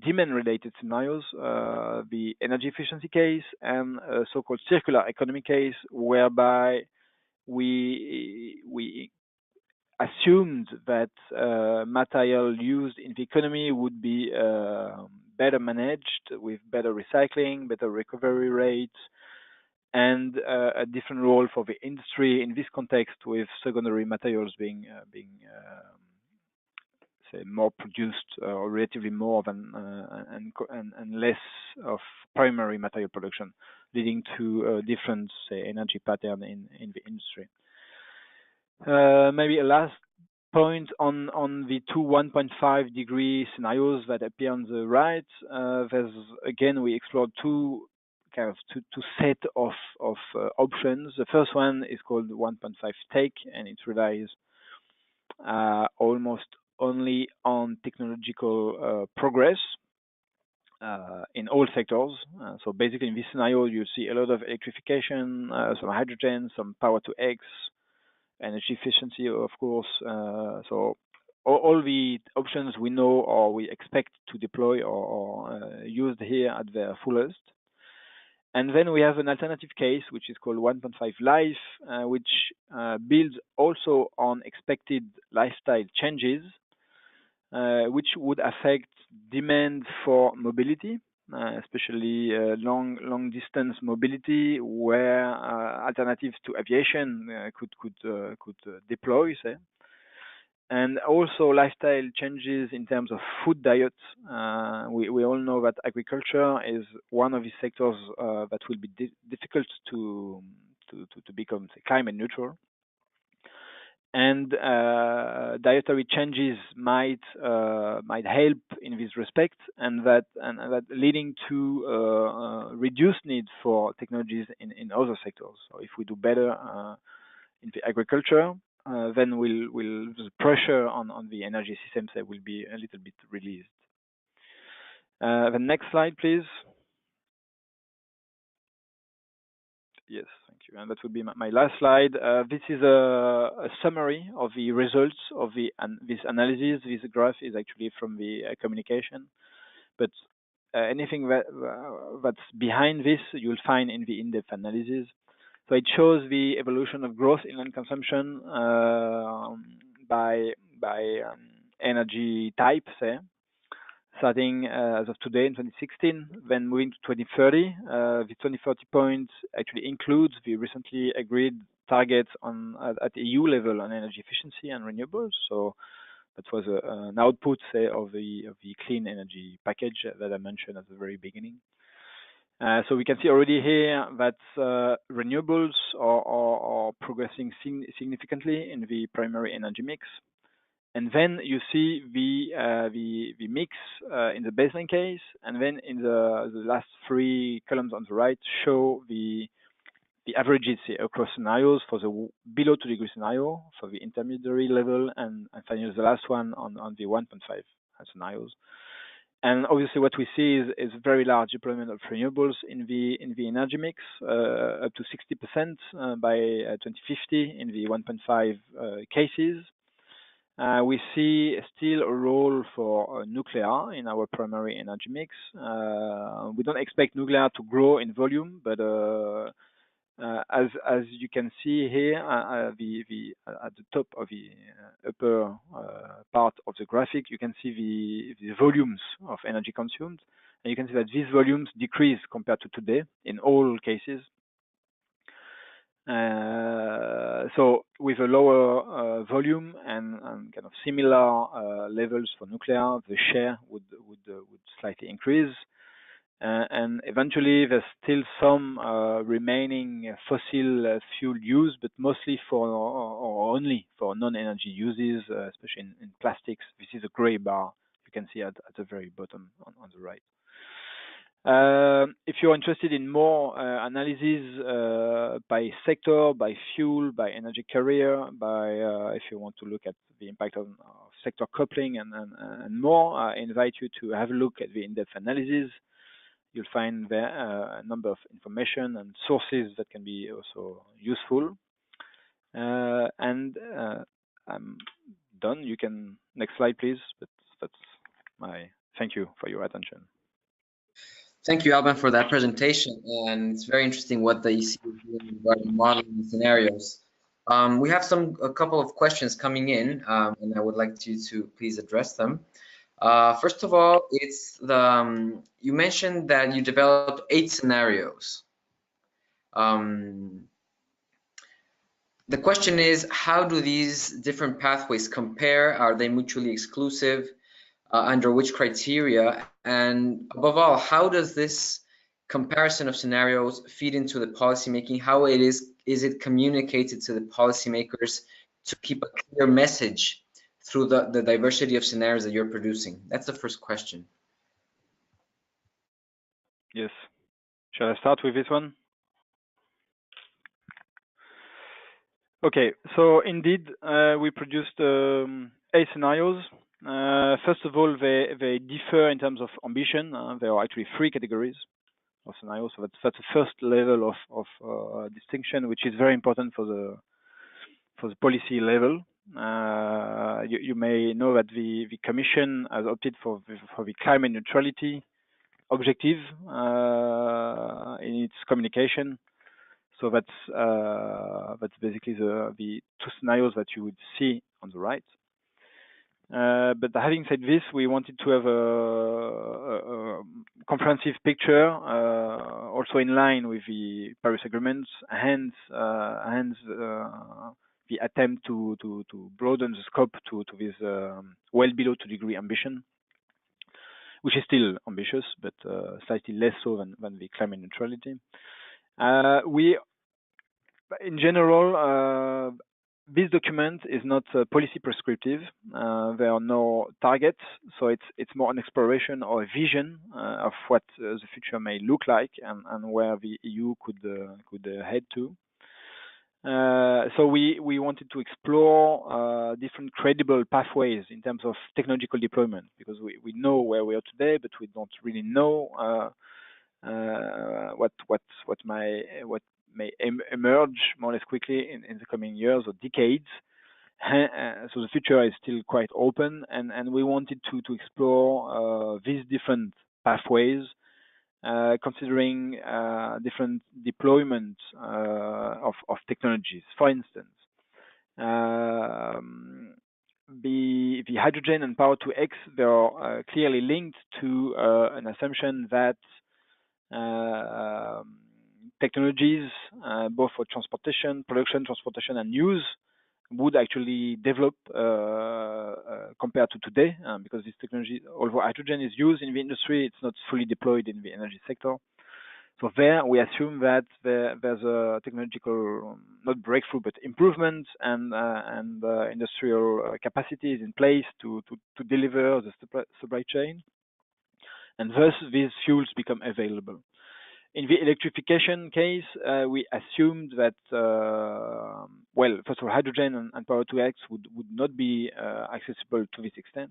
demand-related scenarios, the energy efficiency case and a so-called circular economy case, whereby we assumed that material used in the economy would be better managed with better recycling, better recovery rates, and a different role for the industry in this context, with secondary materials being say more produced, or relatively more than and less of primary material production, leading to different, say, energy pattern in the industry. Maybe a last point on the 2 1.5 degree scenarios that appear on the right. There's again, we explored two set of options. The first one is called 1.5 take, and it relies almost only on technological progress in all sectors. So basically, in this scenario, you see a lot of electrification, some hydrogen, some power to X, energy efficiency, of course. So all the options we know or we expect to deploy or used here at their fullest. And then we have an alternative case, which is called 1.5 life, which builds also on expected lifestyle changes, which would affect demand for mobility, especially long distance mobility, where alternatives to aviation could deploy, say. And also lifestyle changes in terms of food diet. We all know that agriculture is one of the sectors that will be difficult to become, say, climate neutral. And dietary changes might help in this respect, and that leading to reduced need for technologies in other sectors. So if we do better in the agriculture, then the pressure on the energy systems will be a little bit released. The next slide, please. Yes, thank you. And that would be my last slide. This is a summary of the results of this analysis. This graph is actually from the communication, but anything that's behind this you'll find in the in-depth analysis. So it shows the evolution of growth in land consumption by energy type, say, starting as of today in 2016, then moving to 2030. The 2030 point actually includes the recently agreed targets at EU level on energy efficiency and renewables. So that was an output, say, of the clean energy package that I mentioned at the very beginning. So we can see already here that renewables are progressing significantly in the primary energy mix. And then you see the mix in the baseline case, and then in the last 3 columns on the right show the averages across scenarios for the below 2 degree scenario, for the intermediary level, and finally the last one on the 1.5 scenarios. And obviously, what we see is very large deployment of renewables in the energy mix, up to 60% by 2050 in the 1.5 cases. We see still a role for nuclear in our primary energy mix. We don't expect nuclear to grow in volume, but as you can see here, at the top of the upper part of the graphic, you can see the volumes of energy consumed, and you can see that these volumes decrease compared to today in all cases. So with a lower volume and kind of similar levels for nuclear, the share would slightly increase. and eventually there's still some remaining fossil fuel use, but mostly for or only for non-energy uses, especially in plastics. This is a gray bar you can see at the very bottom on the right. If you're interested in more analysis by sector, by fuel, by energy carrier, by if you want to look at the impact of sector coupling and more, I invite you to have a look at the in-depth analysis. You'll find there a number of information and sources that can be also useful. And I'm done. You can, next slide, please. But that's my, thank you for your attention. Thank you, Alban, for that presentation. And it's very interesting what the EC is doing regarding modeling scenarios. We have a couple of questions coming in, and I would like you to please address them. First of all, it's you mentioned that you developed 8 scenarios. The question is, how do these different pathways compare? Are they mutually exclusive? Under which criteria? And above all, how does this comparison of scenarios feed into the policymaking? How is it communicated to the policymakers to keep a clear message through the diversity of scenarios that you're producing? That's the first question. Yes. Shall I start with this one? Okay, so indeed, we produced 8 scenarios. First of all, they differ in terms of ambition. There are actually 3 categories of scenarios. So that's the first level of distinction, which is very important for the policy level. You may know that the Commission has opted for the climate neutrality objective in its communication. So that's basically the 2 scenarios that you would see on the right. But having said this, we wanted to have a comprehensive picture, also in line with the Paris Agreement, hence the attempt to broaden the scope to this well below 2-degree ambition, which is still ambitious, but slightly less so than the climate neutrality. In general, this document is not policy prescriptive. There are no targets, so it's more an exploration or a vision of what the future may look like and where the EU could head to. So we wanted to explore different credible pathways in terms of technological deployment, because we know where we are today, but we don't really know what may emerge more or less quickly in the coming years or decades. So the future is still quite open, and we wanted to explore these different pathways, considering different deployment of technologies. For instance, the hydrogen and Power-to-X, they are clearly linked to an assumption that technologies, both for transportation, production, transportation, and use, would actually develop compared to today, because this technology, although hydrogen is used in the industry, it's not fully deployed in the energy sector. So there, we assume that there's a technological, not breakthrough, but improvement and industrial capacities in place to deliver the supply chain, and thus these fuels become available. In the electrification case, we assumed that, well, first of all, hydrogen and Power-to-X would not be accessible to this extent.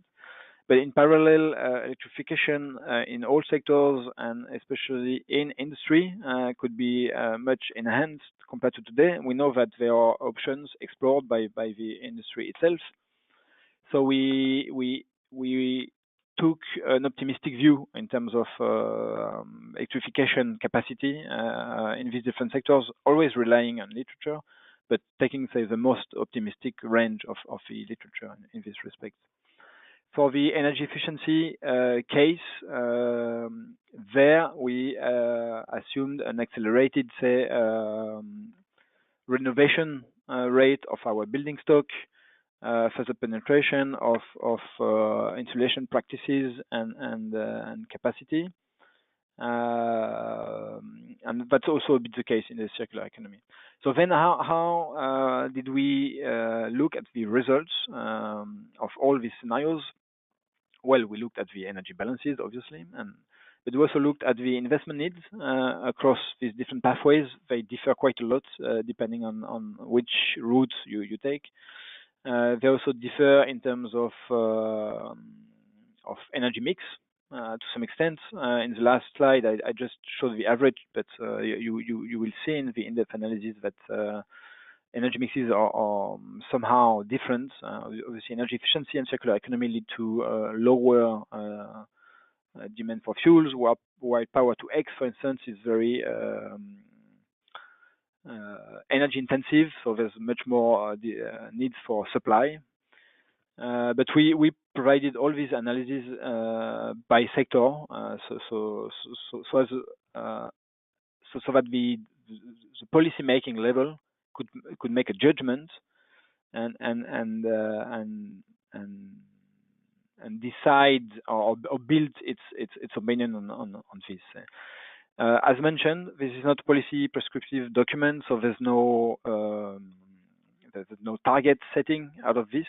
But in parallel, electrification in all sectors, and especially in industry, could be much enhanced compared to today. We know that there are options explored by the industry itself. So we took an optimistic view in terms of electrification capacity in these different sectors, always relying on literature, but taking, say, the most optimistic range of the literature in this respect. For the energy efficiency case, there we assumed an accelerated, say, renovation rate of our building stock, further penetration of insulation practices and capacity. and that's also a bit the case in the circular economy. So then how did we look at the results of all these scenarios? Well, we looked at the energy balances, obviously, but we also looked at the investment needs across these different pathways. They differ quite a lot depending on which route you take. They also differ in terms of energy mix to some extent. In the last slide, I just showed the average, but you will see in the in-depth analysis that energy mixes are somehow different. Obviously, energy efficiency and circular economy lead to lower demand for fuels, while power to X, for instance, is very energy intensive, so there's much more needs for supply. But we provided all these analyses by sector, so that the policy making level could make a judgment and decide or build its opinion on this. As mentioned, this is not a policy prescriptive document, so there's no target setting out of this.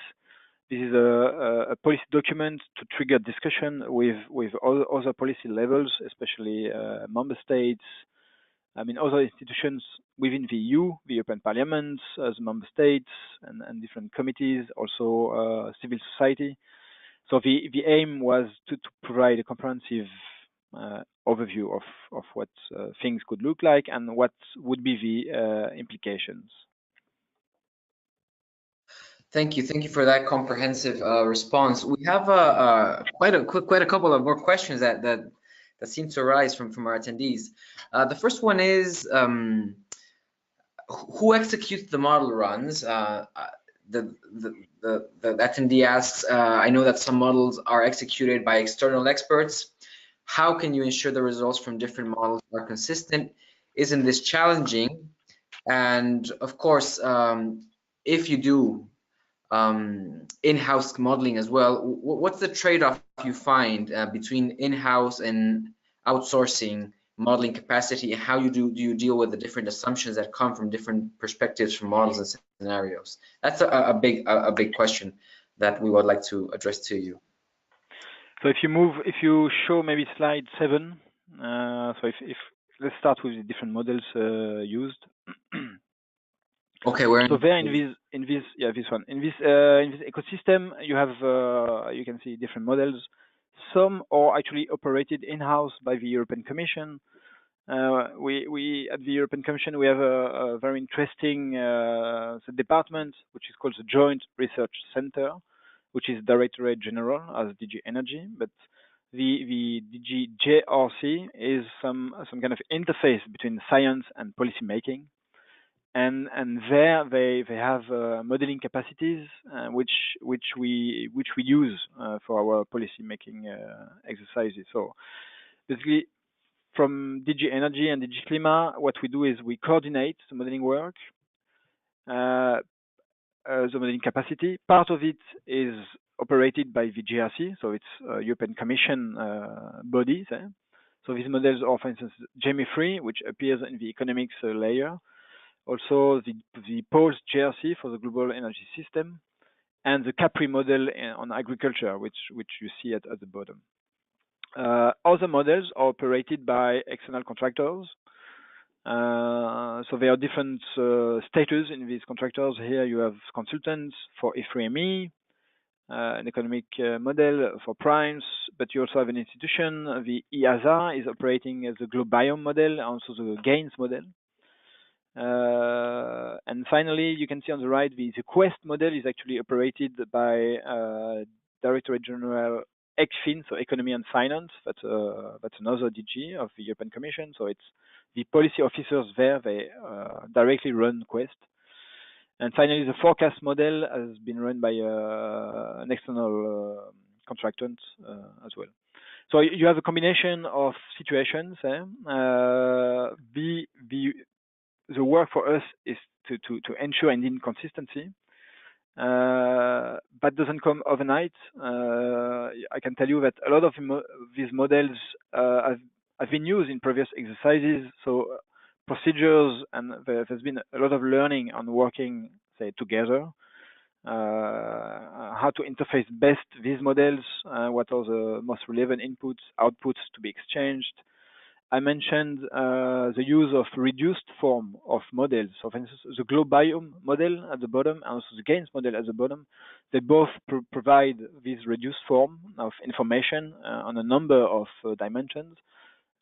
This is a policy document to trigger discussion with other policy levels, especially member states. I mean, other institutions within the EU, the European Parliament, as member states, and different committees, also civil society. So the aim was to provide a comprehensive overview of what things could look like and what would be the implications. Thank you for that comprehensive response. We have quite a couple of more questions that seem to arise from our attendees. The first one is who executes the model runs? The attendee asks, I know that some models are executed by external experts. How can you ensure the results from different models are consistent? Isn't this challenging? And of course, if you do in-house modeling as well, what's the trade-off you find between in-house and outsourcing modeling capacity, and how do you deal with the different assumptions that come from different perspectives from models and scenarios? That's a big question that we would like to address to you. So if you show maybe slide 7, so if let's start with the different models used. Okay, we're so there in this ecosystem you have you can see different models. Some are actually operated in-house by the European Commission. We at the European Commission we have a very interesting department which is called the Joint Research Center, which is Directorate General as DG Energy, but the DG JRC is some kind of interface between science and policy making. And there they have modeling capacities which we use for our policy making exercises. So basically, from DG Energy and DG Klima, what we do is we coordinate the modeling work, the modeling capacity. Part of it is operated by the GRC, so it's European Commission bodies. So these models are, for instance, GEMI3, which appears in the economics layer. Also, the post-GRC for the global energy system, and the CAPRI model on agriculture, which you see at the bottom. Other models are operated by external contractors. So there are different status in these contractors. Here you have consultants for E3ME, an economic model for primes, but you also have an institution. The EASA is operating as the GloBiome model, and also the GAINS model. And finally, you can see on the right, the Quest model is actually operated by Directorate General ECFIN, so Economy and Finance. That's another DG of the European Commission. So it's the policy officers there, they directly run Quest. And finally, the forecast model has been run by an external contractant as well. So you have a combination of situations. The work for us is to ensure indeed consistency. But doesn't come overnight. I can tell you that a lot of these models have have been used in previous exercises. So procedures, and there's been a lot of learning on working, say, together. How to interface best these models, what are the most relevant inputs, outputs to be exchanged. I mentioned the use of reduced form of models. So, for instance, the globe biome model at the bottom and also the gains model at the bottom, they both provide this reduced form of information on a number of dimensions,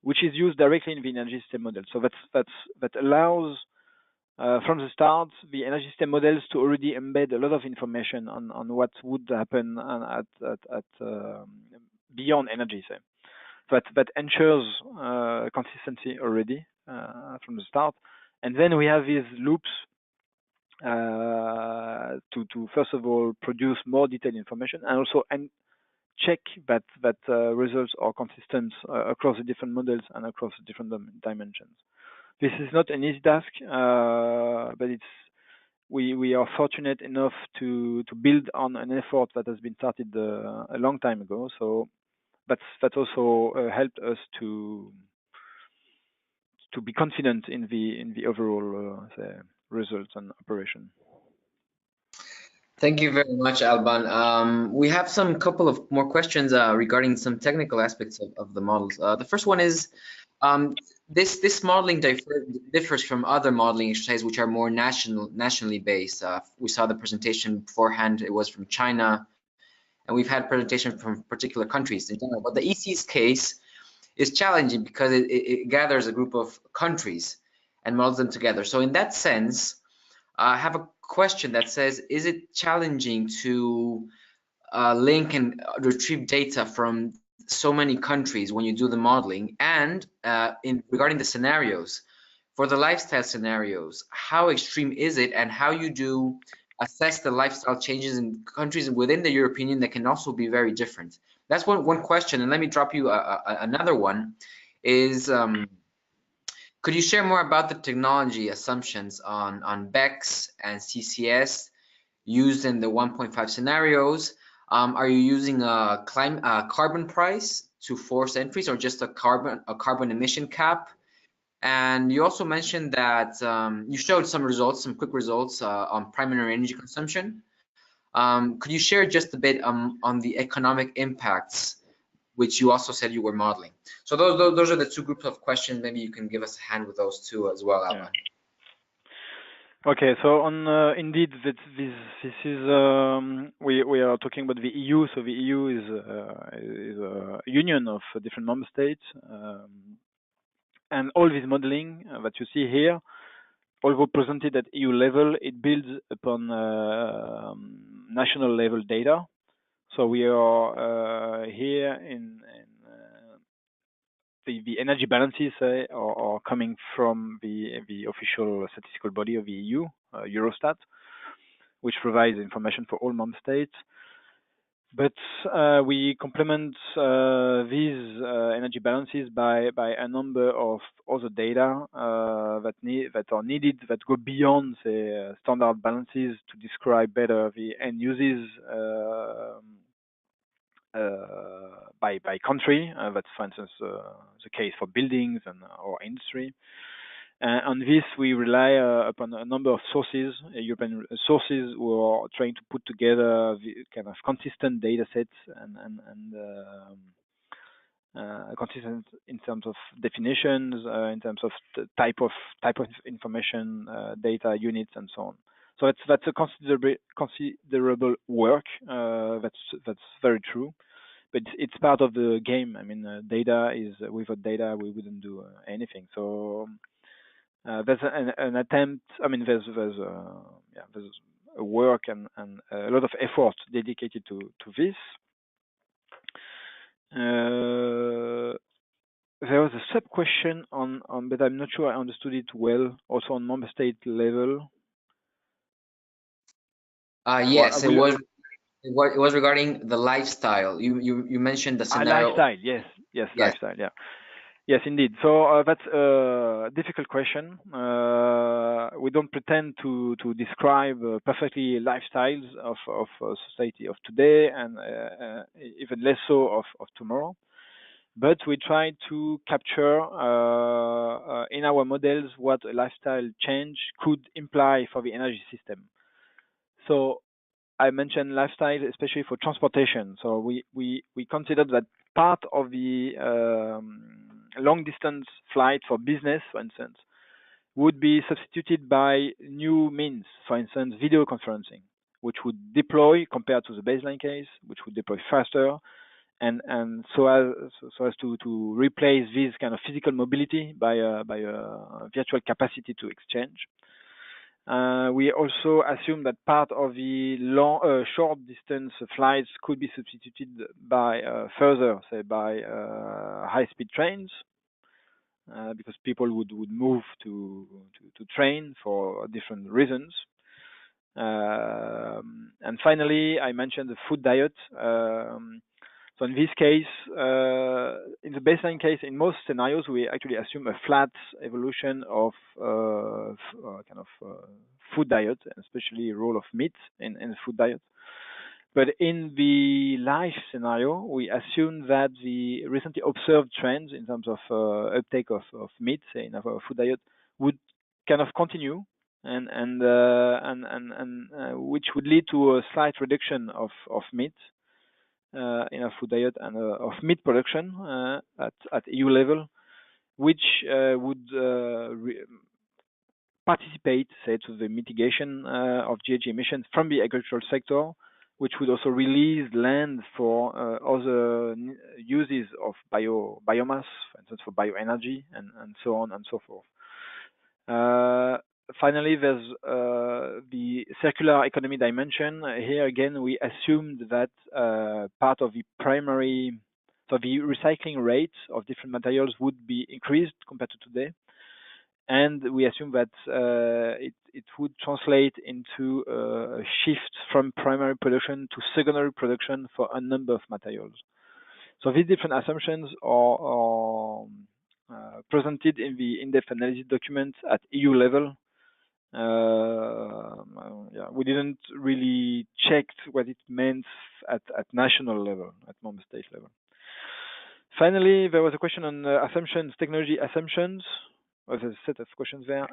which is used directly in the energy system model. So that allows from the start the energy system models to already embed a lot of information on what would happen at beyond energy. Say. That ensures consistency already from the start, and then we have these loops to first of all produce more detailed information and also check that results are consistent across the different models and across the different dimensions. This is not an easy task, but we are fortunate enough to build on an effort that has been started a long time ago. So that also helped us to be confident in the overall results and operation. Thank you very much, Alban. We have some couple of more questions regarding some technical aspects of the models. The first one is this modeling differs from other modeling exercises which are more nationally based. We saw the presentation beforehand; it was from China, and we've had presentations from particular countries in general. But the EC's case is challenging because it gathers a group of countries and models them together. So in that sense, I have a question that says, is it challenging to link and retrieve data from so many countries when you do the modeling? And regarding the scenarios, for the lifestyle scenarios, how extreme is it, and how you do assess the lifestyle changes in countries within the European Union that can also be very different? That's one question. And let me drop you another one is, could you share more about the technology assumptions on BECS and CCS used in the 1.5 scenarios? Are you using a carbon price to force entries, or just a carbon emission cap? And you also mentioned that you showed some quick results on primary energy consumption. Could you share just a bit on the economic impacts, which you also said you were modeling? So those are the two groups of questions. Maybe you can give us a hand with those two as well, Alban. Yeah. Okay, so on indeed, this is we are talking about the EU. So the EU is a union of different member states, and all this modeling that you see here, although presented at EU level, it builds upon national level data. So we are here in the energy balances are coming from the official statistical body of the EU, Eurostat, which provides information for all member states. But we complement these energy balances by a number of other data that are needed, that go beyond the standard balances to describe better the end uses by country. That's, for instance, the case for buildings or industry. On this, we rely upon a number of sources, European sources, who are trying to put together the kind of consistent data sets and consistent in terms of definitions, in terms of the type of information, data units, and so on. So that's a considerable work. That's very true. But it's part of the game. I mean, data is, without data we wouldn't do anything. So there's an attempt. I mean, there's a work and a lot of effort dedicated to this. There was a sub question on, but I'm not sure I understood it well. Also on member state level. Yes, it was. It was regarding the lifestyle. You mentioned the scenario. Lifestyle, yes, lifestyle, yeah. Yes, indeed. So that's a difficult question. We don't pretend to describe perfectly lifestyles of society of today, and even less so of tomorrow. but we try to capture in our models what a lifestyle change could imply for the energy system. So I mentioned lifestyle, especially for transportation. So we considered that part of the long distance flight for business, for instance, would be substituted by new means, for instance, video conferencing, which would deploy compared to the baseline case, which would deploy faster, and so as to replace this kind of physical mobility by a virtual capacity to exchange. We also assume that part of the short distance flights could be substituted by further, say, by high-speed trains, because people would move to train for different reasons. And finally, I mentioned the food diet. So in this case, in the baseline case, in most scenarios, we actually assume a flat evolution of food diet, especially role of meat in the food diet. But in the life scenario, we assume that the recently observed trends in terms of uptake of meat, say, in our food diet, would kind of continue, and which would lead to a slight reduction of meat in our food diet and of meat production at EU level, which would participate, say, to the mitigation of GHG emissions from the agricultural sector, which would also release land for other uses of biomass, for instance, for bioenergy, and so on and so forth. Finally, there's the circular economy dimension. Here again, we assumed that part of the primary, so the recycling rate of different materials would be increased compared to today. And we assume that it would translate into a shift from primary production to secondary production for a number of materials. So these different assumptions are presented in the in-depth analysis document at EU level. We didn't really check what it meant at national level, at member state level. Finally, there was a question on assumptions, technology assumptions. There's a set of questions there.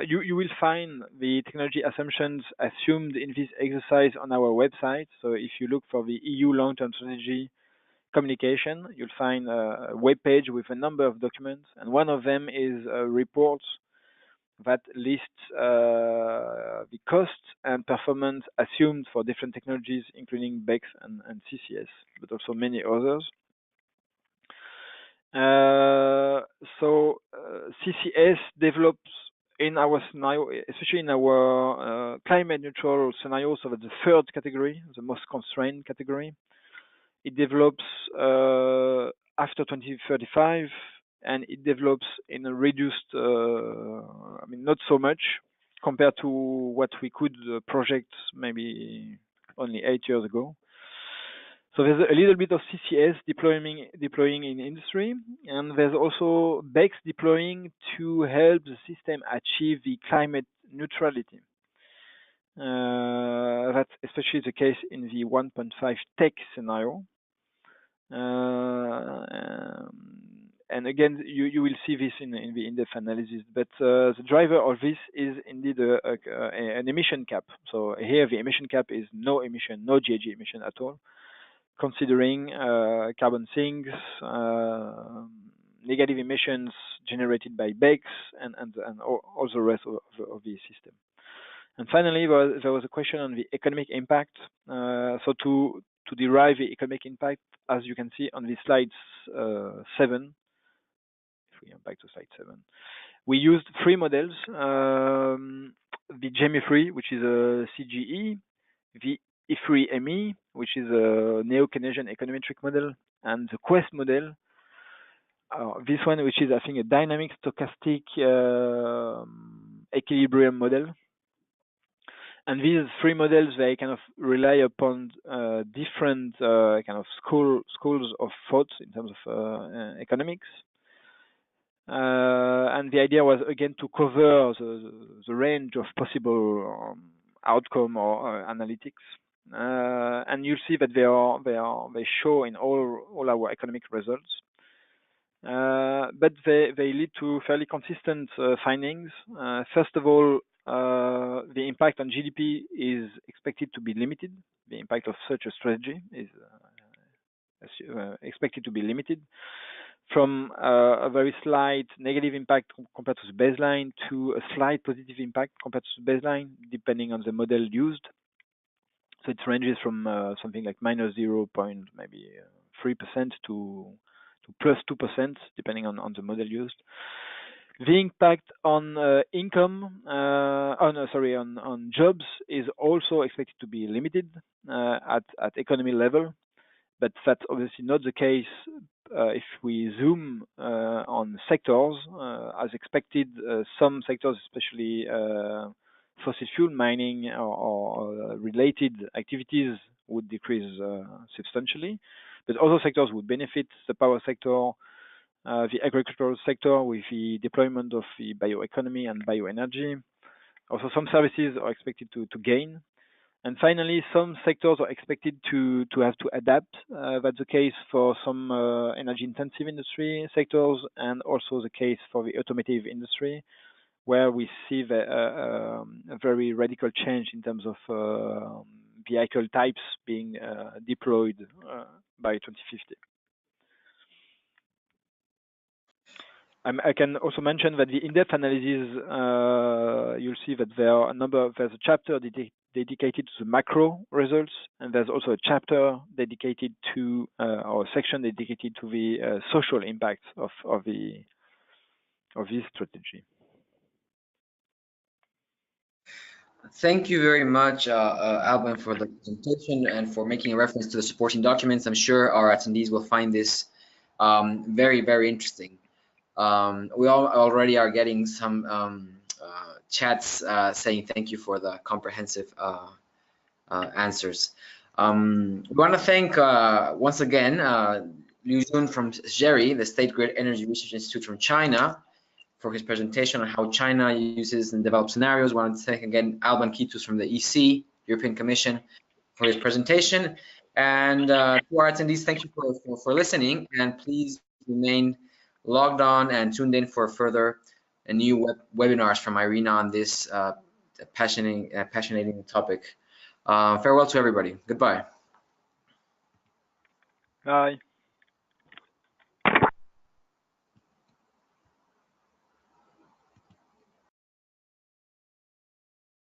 You will find the technology assumptions assumed in this exercise on our website. So if you look for the EU long-term strategy communication, you'll find a web page with a number of documents, and one of them is a report that lists the cost and performance assumed for different technologies, including BECCS and CCS, but also many others. CCS develops in our scenario, especially in our climate neutral scenario, so that's the third category, the most constrained category. It develops after 2035, and it develops in a reduced, not so much compared to what we could project maybe only 8 years ago. So there's a little bit of CCS deploying in industry, and there's also BECCS deploying to help the system achieve the climate neutrality. That's especially the case in the 1.5 tech scenario. And again, you will see this in the in-depth analysis, but the driver of this is indeed an emission cap. So here the emission cap is no GHG emission at all, considering carbon sinks, negative emissions generated by BECCS, and all the rest of the system. And finally, there was a question on the economic impact. So to derive the economic impact, as you can see on the slides 7, if we go back to slide 7, we used 3 models: the GEMI3, which is a CGE, the E3ME, which is a neo-Keynesian econometric model, and the Quest model. This one, which is, I think, a dynamic stochastic equilibrium model. And these 3 models, they kind of rely upon different kind of schools of thought in terms of economics. And the idea was, again, to cover the range of possible outcome or analytics. And you'll see that they show in all our economic results. but they lead to fairly consistent findings. First of all, the impact on GDP is expected to be limited. The impact of such a strategy is expected to be limited, from a very slight negative impact compared to the baseline to a slight positive impact compared to the baseline, depending on the model used. So it ranges from something like minus 0.3% to plus 2%, depending on the model used. The impact on income, on jobs is also expected to be limited at economy level, but that's obviously not the case if we zoom on sectors. As expected, some sectors, especially fossil fuel mining or related activities, would decrease substantially, but other sectors would benefit: the power sector, the agricultural sector with the deployment of the bioeconomy and bioenergy. Also, some services are expected to gain. And finally, some sectors are expected to have to adapt. That's the case for some energy-intensive industry sectors, and also the case for the automotive industry, where we see a very radical change in terms of vehicle types being deployed by 2050. I can also mention that the in-depth analysis, you'll see that there's a chapter dedicated to the macro results, and there's also a chapter dedicated to, or a section dedicated to the social impacts of this strategy. Thank you very much, Alban, for the presentation and for making a reference to the supporting documents. I'm sure our attendees will find this very, very interesting. We already are getting some chats saying thank you for the comprehensive answers. We want to thank once again Liu Jun from SGERI, the State Grid Energy Research Institute from China, for his presentation on how China uses and develops scenarios. We want to thank again Alban Kitous from the EC, European Commission, for his presentation. And to our attendees, thank you for listening, and please remain logged on and tuned in for further new webinars from IRENA on this passionating topic. Farewell to everybody. Goodbye. Bye.